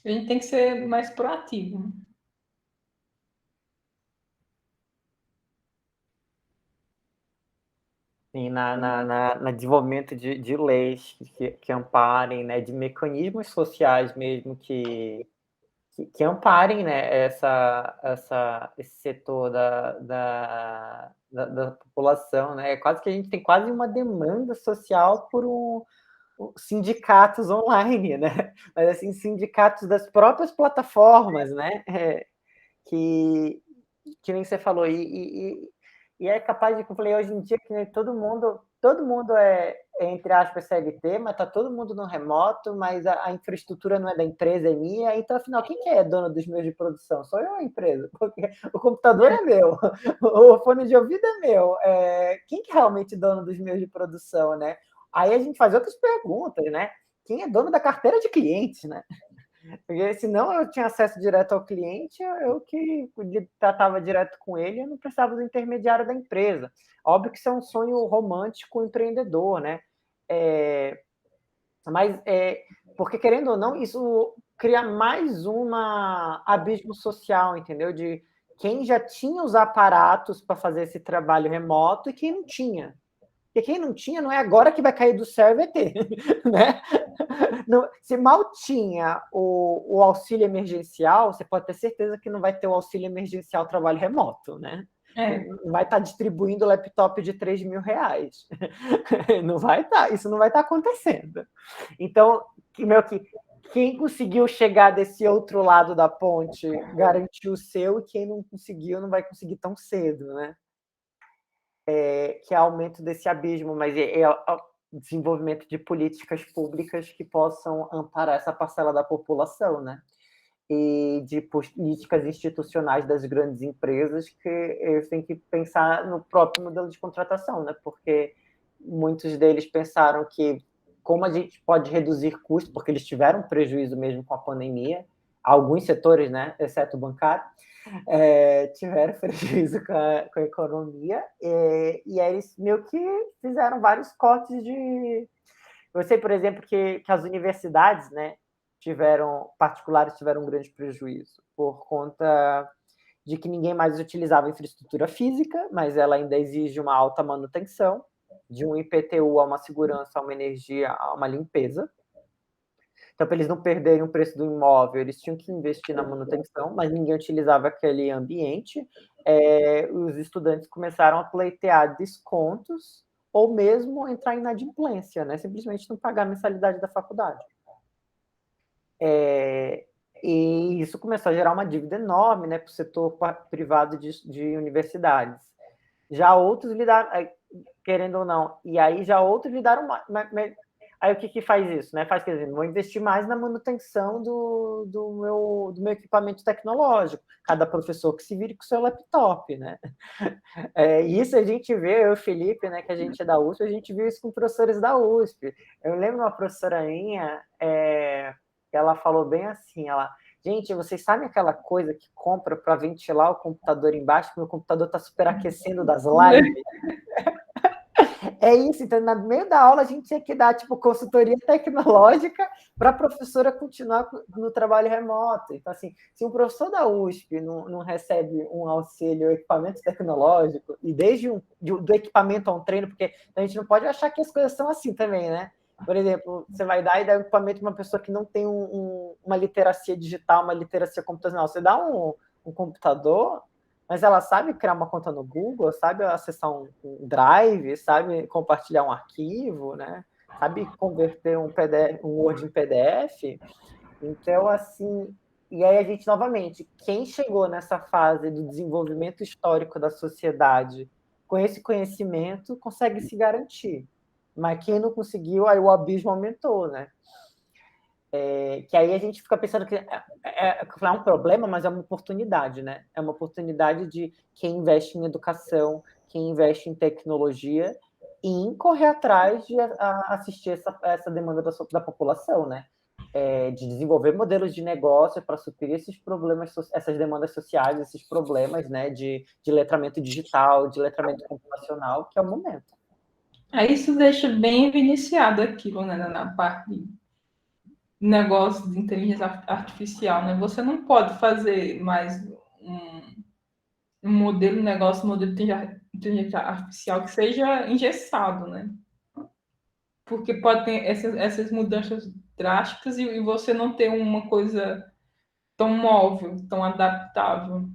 A gente tem que ser mais proativo, né? Sim, no desenvolvimento de leis que amparem, né, de mecanismos sociais mesmo que amparem, né, esse setor da população, né? Quase que a gente tem quase uma demanda social por sindicatos online, né? Mas assim, sindicatos das próprias plataformas, né? Que nem você falou, e é capaz de, como eu falei, hoje em dia, que todo mundo é, entre aspas, CLT, mas está todo mundo no remoto, mas a infraestrutura não é da empresa, é minha, então, afinal, quem que é dono dos meios de produção? Sou eu ou a empresa? Porque o computador é meu, o fone de ouvido é meu, quem que é realmente dono dos meios de produção, né? Aí a gente faz outras perguntas, né? Quem é dono da carteira de clientes, né? Porque senão eu tinha acesso direto ao cliente, eu que tratava direto com ele, eu não precisava do intermediário da empresa. Óbvio que isso é um sonho romântico empreendedor, né? Mas, porque querendo ou não, isso cria mais um abismo social, entendeu? De quem já tinha os aparatos para fazer esse trabalho remoto e quem não tinha. Porque quem não tinha, não é agora que vai cair do céu e vai ter, né? Se mal tinha o auxílio emergencial, você pode ter certeza que não vai ter o auxílio emergencial trabalho remoto, né? Vai estar distribuindo laptop de R$3.000. Não vai estar, isso não vai estar acontecendo. Então, quem conseguiu chegar desse outro lado da ponte garantiu o seu, e quem não conseguiu não vai conseguir tão cedo, né? Que é aumento desse abismo, mas é o desenvolvimento de políticas públicas que possam amparar essa parcela da população, né? E de políticas institucionais das grandes empresas que eles têm que pensar no próprio modelo de contratação, né? Porque muitos deles pensaram que como a gente pode reduzir custos, porque eles tiveram prejuízo mesmo com a pandemia, alguns setores, né, exceto o bancário, tiveram prejuízo com a economia, e aí eles meio que fizeram vários cortes de... Eu sei, por exemplo, que as universidades, né, particulares tiveram um grande prejuízo, por conta de que ninguém mais utilizava infraestrutura física, mas ela ainda exige uma alta manutenção, de um IPTU a uma segurança, a uma energia, a uma limpeza. Então, para eles não perderem o preço do imóvel, eles tinham que investir na manutenção, mas ninguém utilizava aquele ambiente. Os estudantes começaram a pleitear descontos ou mesmo entrar em inadimplência, né? Simplesmente não pagar a mensalidade da faculdade. E isso começou a gerar uma dívida enorme, né, para o setor privado de universidades. Já outros lidaram, querendo ou não, e aí já outros lidaram mais. Aí o que faz isso, né? Faz, quer dizer, vou investir mais na manutenção do meu equipamento tecnológico. Cada professor que se vire com o seu laptop, né? Isso a gente vê, eu e o Felipe, né, que a gente é da USP, a gente viu isso com professores da USP. Eu lembro uma professora minha, ela falou bem assim, gente, vocês sabem aquela coisa que compra para ventilar o computador embaixo, porque o computador está superaquecendo das lives? É isso, então, no meio da aula, a gente tinha que dar, tipo, consultoria tecnológica para a professora continuar no trabalho remoto. Então, assim, se um professor da USP não recebe um auxílio equipamento tecnológico, e desde do equipamento a um treino, porque a gente não pode achar que as coisas são assim também, né? Por exemplo, você vai dar um equipamento para uma pessoa que não tem uma literacia digital, uma literacia computacional. Você dá um computador, mas ela sabe criar uma conta no Google, sabe acessar um Drive, sabe compartilhar um arquivo, né? Sabe converter um Word em PDF. Então, assim, e aí a gente, novamente, quem chegou nessa fase do desenvolvimento histórico da sociedade com esse conhecimento consegue se garantir. Mas quem não conseguiu, aí o abismo aumentou, né? Que aí a gente fica pensando que é um problema, mas é uma oportunidade, né? É uma oportunidade de quem investe em educação, quem investe em tecnologia, e em correr atrás de assistir essa demanda da população, né? De desenvolver modelos de negócio para suprir esses problemas, essas demandas sociais, esses problemas, né? De letramento digital, de letramento computacional, que é o momento. Aí isso deixa bem evidenciado aquilo, né, na parte de negócio de inteligência artificial, né? Você não pode fazer mais um modelo de negócio, um modelo de inteligência artificial que seja engessado, né? Porque pode ter essas mudanças drásticas e você não ter uma coisa tão móvel, tão adaptável.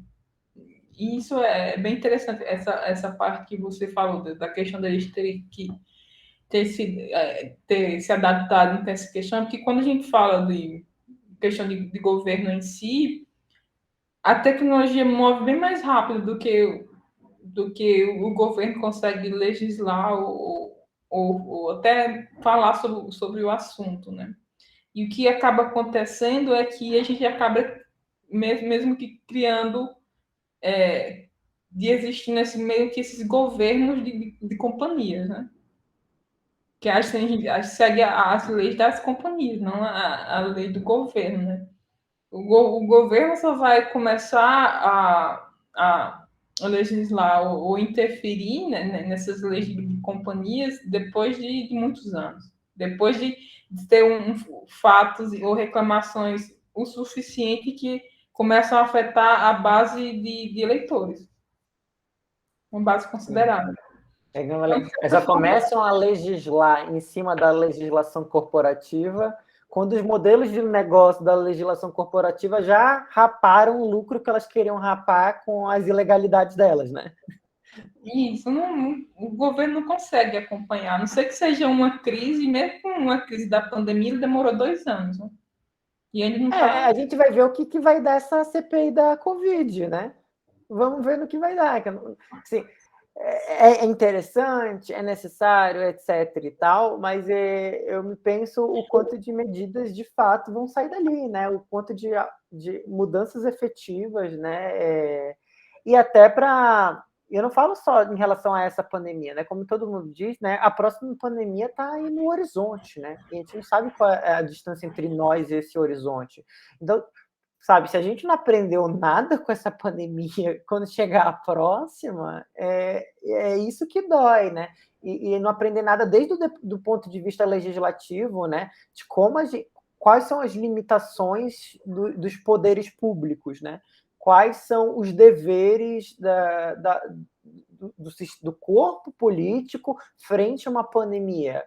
E isso é bem interessante, essa parte que você falou, da questão da gente ter que ter se adaptado nessa questão, porque quando a gente fala de questão de governo em si, a tecnologia move bem mais rápido do que o governo consegue legislar ou até falar sobre o assunto, né? E o que acaba acontecendo é que a gente acaba, mesmo que criando, de existir nesse meio que esses governos de companhias, né? Que a gente segue as leis das companhias, não a lei do governo, né? O governo só vai começar a legislar ou interferir, né, nessas leis de companhias depois de muitos anos. Depois de ter fatos ou reclamações o suficiente que começam a afetar a base de eleitores. Uma base considerável. Já começam a legislar em cima da legislação corporativa, quando os modelos de negócio da legislação corporativa já raparam o lucro que elas queriam rapar com as ilegalidades delas, né? Isso, o governo não consegue acompanhar, a não ser que seja uma crise, mesmo com uma crise da pandemia, demorou 2 anos, né? E ele não tá... A gente vai ver o que vai dar essa CPI da Covid, né? Vamos ver no que vai dar. Assim, é interessante, é necessário, etc. e tal, mas eu me penso o quanto de medidas de fato vão sair dali, né? O quanto de mudanças efetivas, né? E até para... Eu não falo só em relação a essa pandemia, né? Como todo mundo diz, né? A próxima pandemia está aí no horizonte, né? E a gente não sabe qual é a distância entre nós e esse horizonte. Então, sabe, se a gente não aprendeu nada com essa pandemia, quando chegar a próxima, é isso que dói, né? E não aprender nada desde do ponto de vista legislativo, né? De quais são as limitações dos poderes públicos, né? Quais são os deveres do corpo político frente a uma pandemia.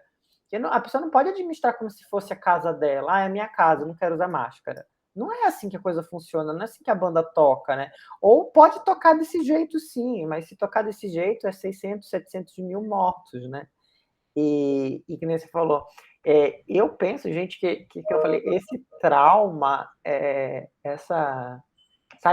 A pessoa não pode administrar como se fosse a casa dela. É a minha casa, eu não quero usar máscara. Não é assim que a coisa funciona, não é assim que a banda toca, né? Ou pode tocar desse jeito, sim, mas se tocar desse jeito é 600, 700 mil mortos, né? E que nem você falou, eu penso, gente, que eu falei, esse trauma, essa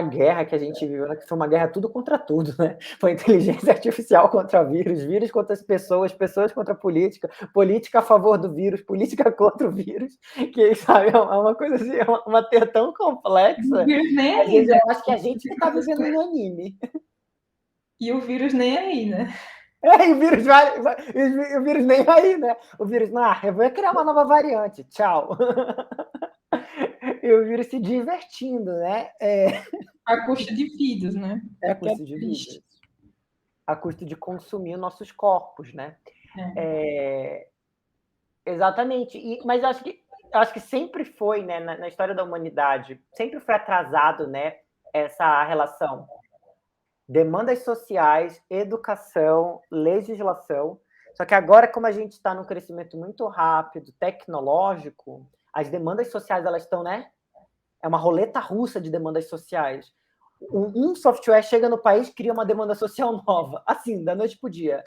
guerra que a gente viu, né, que foi uma guerra tudo contra tudo, né? Foi inteligência artificial contra vírus, vírus contra as pessoas, pessoas contra a política, política a favor do vírus, política contra o vírus, que, sabe, é uma coisa assim, uma teia tão complexa, às vezes eu acho que a gente que está vivendo em anime. E o vírus nem aí, né? E o vírus nem aí, né? O vírus, eu vou criar uma nova variante, tchau. E o vírus se divertindo, né? A custa de vidas, né? A custa de vidas. A custa de consumir nossos corpos, né? Exatamente. Mas acho que sempre foi, né, na história da humanidade, sempre foi atrasado, né, essa relação. Demandas sociais, educação, legislação. Só que agora, como a gente está num crescimento muito rápido, tecnológico, as demandas sociais, elas estão, né? É uma roleta russa de demandas sociais. Um software chega no país, cria uma demanda social nova, assim, da noite para o dia.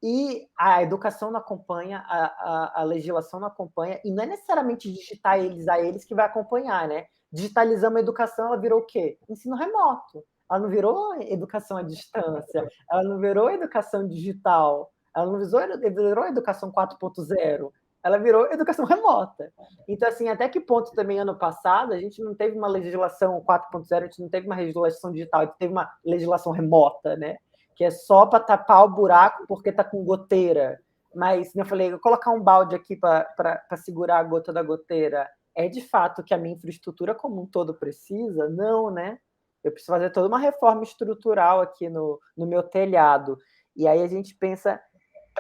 E a educação não acompanha, a legislação não acompanha, e não é necessariamente digitalizar eles que vai acompanhar, né? Digitalizamos a educação, ela virou o quê? Ensino remoto. Ela não virou educação à distância, ela não virou educação digital, ela não virou educação 4.0, ela virou educação remota. Então, assim, até que ponto também ano passado a gente não teve uma legislação 4.0, a gente não teve uma legislação digital, a gente teve uma legislação remota, né? Que é só para tapar o buraco porque está com goteira. Mas, como eu falei, colocar um balde aqui para segurar a gota da goteira é de fato que a minha infraestrutura como um todo precisa? Não, né? Eu preciso fazer toda uma reforma estrutural aqui no meu telhado. E aí a gente pensa,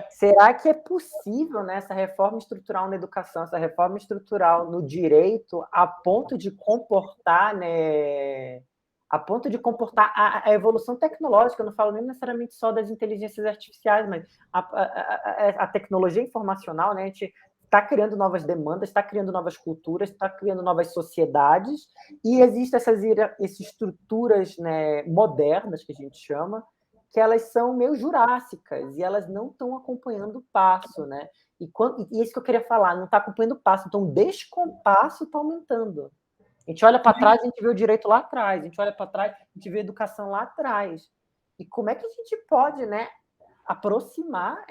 será que é possível, né, essa reforma estrutural na educação, essa reforma estrutural no direito, a ponto de comportar, né, a evolução tecnológica? Eu não falo nem necessariamente só das inteligências artificiais, mas a tecnologia informacional, né, a gente está criando novas demandas, está criando novas culturas, está criando novas sociedades, e existem essas estruturas, né, modernas, que a gente chama, que elas são meio jurássicas, e elas não estão acompanhando o passo, né? E isso que eu queria falar, não está acompanhando o passo, então o descompasso está aumentando. A gente olha para trás, a gente vê o direito lá atrás, a gente olha para trás, a gente vê a educação lá atrás. E como é que a gente pode, né, aproximar...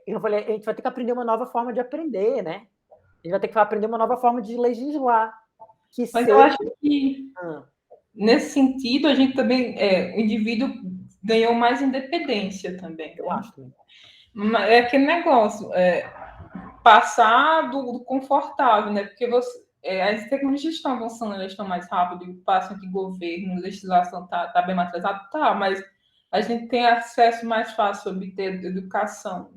eu falei, a gente vai ter que aprender uma nova forma de aprender, né? A gente vai ter que aprender uma nova forma de legislar. Mas eu acho que, nesse sentido, a gente também... o indivíduo ganhou mais independência também. Eu acho também. É aquele negócio, passar do confortável, né? Porque as tecnologias estão avançando, elas estão mais rápido, e o passo que governo, legislação está bem mais atrasado, tá, mas a gente tem acesso mais fácil a obter educação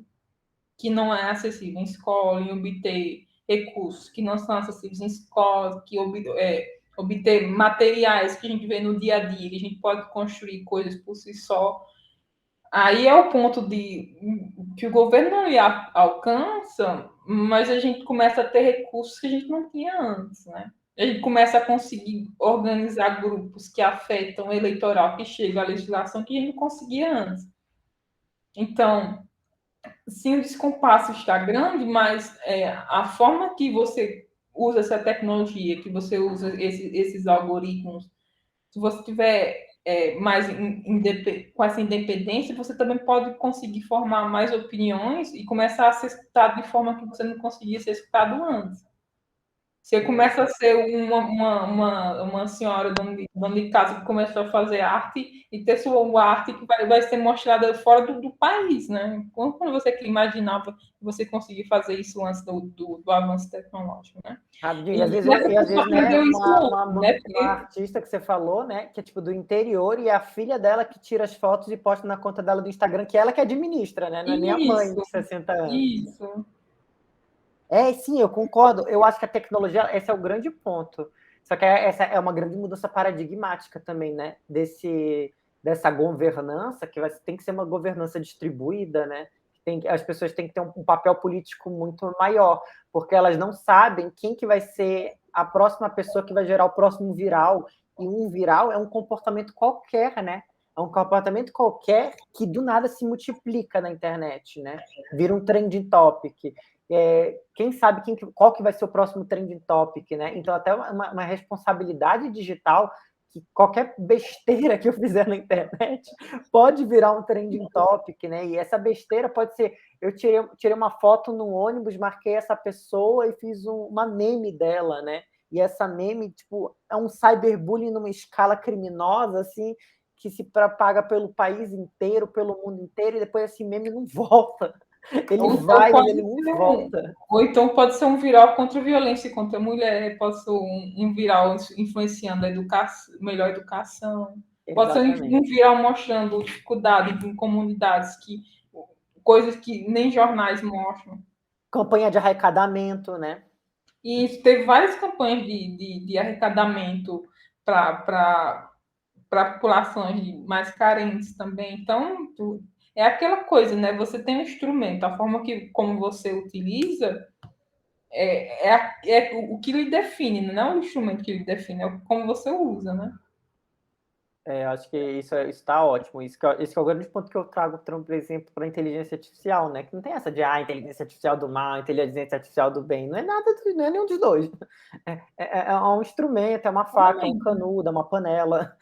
que não é acessível em escola, em obter recursos que não são acessíveis em escola, que obter materiais que a gente vê no dia a dia, que a gente pode construir coisas por si só. Aí é o ponto que o governo não lhe alcança, mas a gente começa a ter recursos que a gente não tinha antes, né? A gente começa a conseguir organizar grupos que afetam o eleitoral, que chega à legislação que a gente não conseguia antes. Então, sim, o descompasso está grande, mas a forma que você usa essa tecnologia, que você usa esses algoritmos, se você tiver mais com essa independência, você também pode conseguir formar mais opiniões e começar a ser escutado de forma que você não conseguia ser escutado antes. Você começa a ser uma senhora dona de casa que começou a fazer arte e ter sua arte que vai ser mostrada fora do país, né? Quando você imaginava que você conseguia fazer isso antes do avanço tecnológico, né? E às vezes né, uma artista que você falou, né, que é tipo do interior, e é a filha dela que tira as fotos e posta na conta dela do Instagram, que ela que administra, né? Não é nem a mãe de 60 anos. Isso. Sim, eu concordo. Eu acho que a tecnologia, esse é o grande ponto. Só que essa é uma grande mudança paradigmática também, né? Dessa governança, que tem que ser uma governança distribuída, né? As pessoas têm que ter um papel político muito maior, porque elas não sabem quem que vai ser a próxima pessoa que vai gerar o próximo viral. E um viral é um comportamento qualquer, né? É um comportamento qualquer que do nada se multiplica na internet, né? Vira um trending topic. Quem sabe qual que vai ser o próximo trending topic, né? Então, até uma responsabilidade digital, que qualquer besteira que eu fizer na internet pode virar um trending topic, né? E essa besteira pode ser... Eu tirei uma foto no ônibus, marquei essa pessoa e fiz uma meme dela, né? E essa meme, tipo, é um cyberbullying numa escala criminosa, assim, que se propaga pelo país inteiro, pelo mundo inteiro, e depois esse meme não volta. Ele vai, mas ele não volta. Ou então pode ser um viral contra a violência contra a mulher, pode ser um viral influenciando a melhor educação. Exatamente. Pode ser um viral mostrando dificuldade em comunidades, coisas que nem jornais mostram. Campanha de arrecadamento, né? E teve várias campanhas de arrecadamento para populações mais carentes também. Então, é aquela coisa, né? Você tem um instrumento, a forma como você utiliza é o que lhe define, não é o instrumento que lhe define, é como você usa, né? Acho que isso está ótimo. Esse é o grande ponto que eu trago, por exemplo, para a inteligência artificial, né? Que não tem essa de inteligência artificial do mal, inteligência artificial do bem. Não é nada, não é nenhum dos dois. É um instrumento, é uma faca, é um canudo, é uma panela.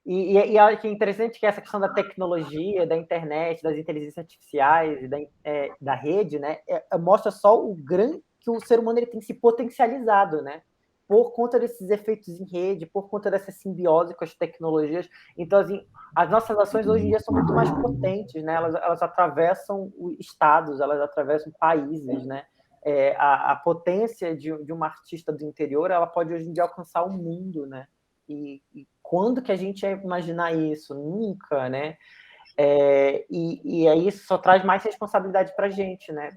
E olha que interessante que essa questão da tecnologia, da internet, das inteligências artificiais e da rede, né, mostra só que o ser humano ele tem se potencializado, né, por conta desses efeitos em rede, por conta dessa simbiose com as tecnologias. Então, assim, as nossas ações hoje em dia são muito mais potentes, né, elas atravessam estados, elas atravessam países, né. A potência de uma artista do interior, ela pode hoje em dia alcançar o mundo, né. E quando que a gente ia imaginar isso? Nunca, né? E aí isso só traz mais responsabilidade para a gente, né?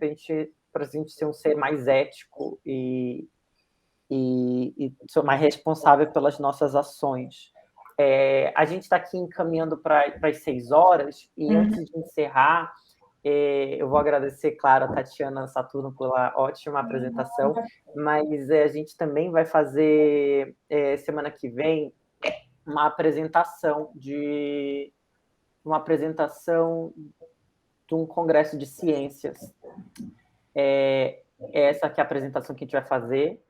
Para a gente ser um ser mais ético e ser mais responsável pelas nossas ações. A gente está aqui encaminhando para as 6 horas, e antes de encerrar, eu vou agradecer, claro, a Tatiana Saturno pela ótima apresentação, mas a gente também vai fazer, semana que vem, uma apresentação de um congresso de ciências. Essa aqui é a apresentação que a gente vai fazer.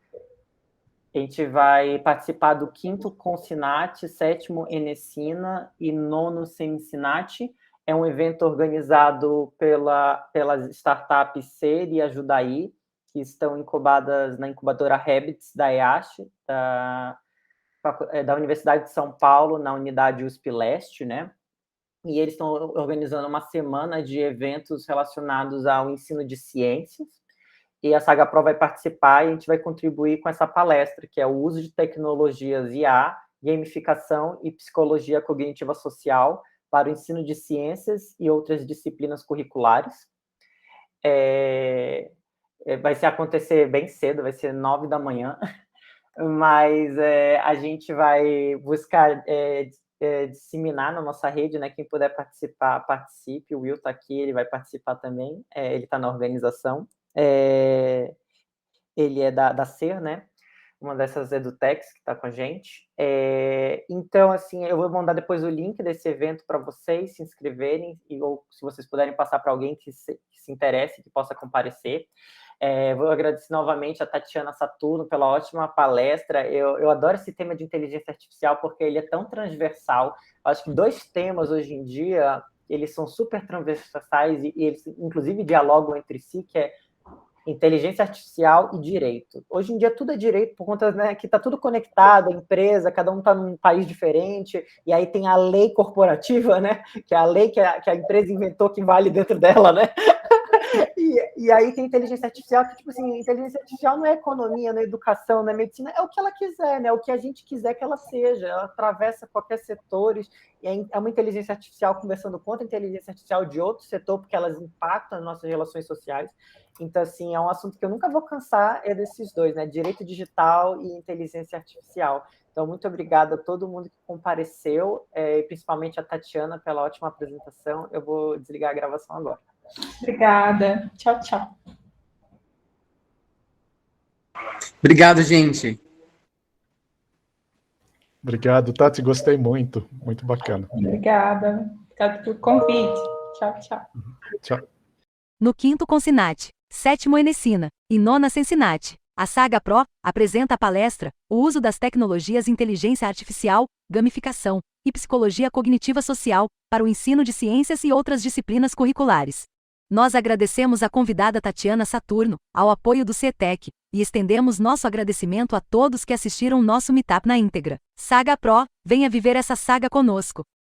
A gente vai participar do 5º Consinat, 7º Enesina e 9º Semicinat. É um evento organizado pelas startups Ser e Ajudaí, que estão incubadas na incubadora Habits da EASH, da Universidade de São Paulo, na unidade USP Leste, né? E eles estão organizando uma semana de eventos relacionados ao ensino de ciências, e a SagaPro vai participar e a gente vai contribuir com essa palestra, que é o uso de tecnologias IA, gamificação e psicologia cognitiva social para o ensino de ciências e outras disciplinas curriculares. Vai acontecer bem cedo, vai ser 9 da manhã, mas a gente vai buscar disseminar na nossa rede, né? Quem puder participar, participe. O Will está aqui, ele vai participar também, ele está na organização. Ele é da Ser, né? Uma dessas edutechs que está com a gente. Então, assim, eu vou mandar depois o link desse evento para vocês se inscreverem, ou se vocês puderem passar para alguém que se interesse, que possa comparecer. Vou agradecer novamente a Tatiana Saturno pela ótima palestra. Eu adoro esse tema de inteligência artificial porque ele é tão transversal. Acho que 2 temas hoje em dia, eles são super transversais e eles, inclusive, dialogam entre si, que é inteligência artificial e direito. Hoje em dia tudo é direito por conta, né, que está tudo conectado, a empresa, cada um está num país diferente, e aí tem a lei corporativa, né, que é a lei que a empresa inventou que vale dentro dela, né? E aí tem inteligência artificial, que, tipo assim, inteligência artificial não é economia, não é educação, não é medicina, é o que ela quiser, né? O que a gente quiser que ela seja. Ela atravessa qualquer setores, e é uma inteligência artificial conversando contra a inteligência artificial de outro setor, porque elas impactam as nossas relações sociais. Então, assim, é um assunto que eu nunca vou cansar, desses 2, né? Direito digital e inteligência artificial. Então, muito obrigada a todo mundo que compareceu, e principalmente a Tatiana pela ótima apresentação. Eu vou desligar a gravação agora. Obrigada. Tchau, tchau. Obrigado, gente. Obrigado, Tati, gostei muito. Muito bacana. Obrigada. Obrigada pelo convite. Tchau, tchau. Tchau. No 5º Consinat, 7º Enesina e 9ª Semicinat, a SagaPro apresenta a palestra O uso das tecnologias inteligência artificial, gamificação e psicologia cognitiva social para o ensino de ciências e outras disciplinas curriculares. Nós agradecemos a convidada Tatiana Saturno, ao apoio do CETEC, e estendemos nosso agradecimento a todos que assistiram nosso Meetup na íntegra. SagaPro, venha viver essa saga conosco!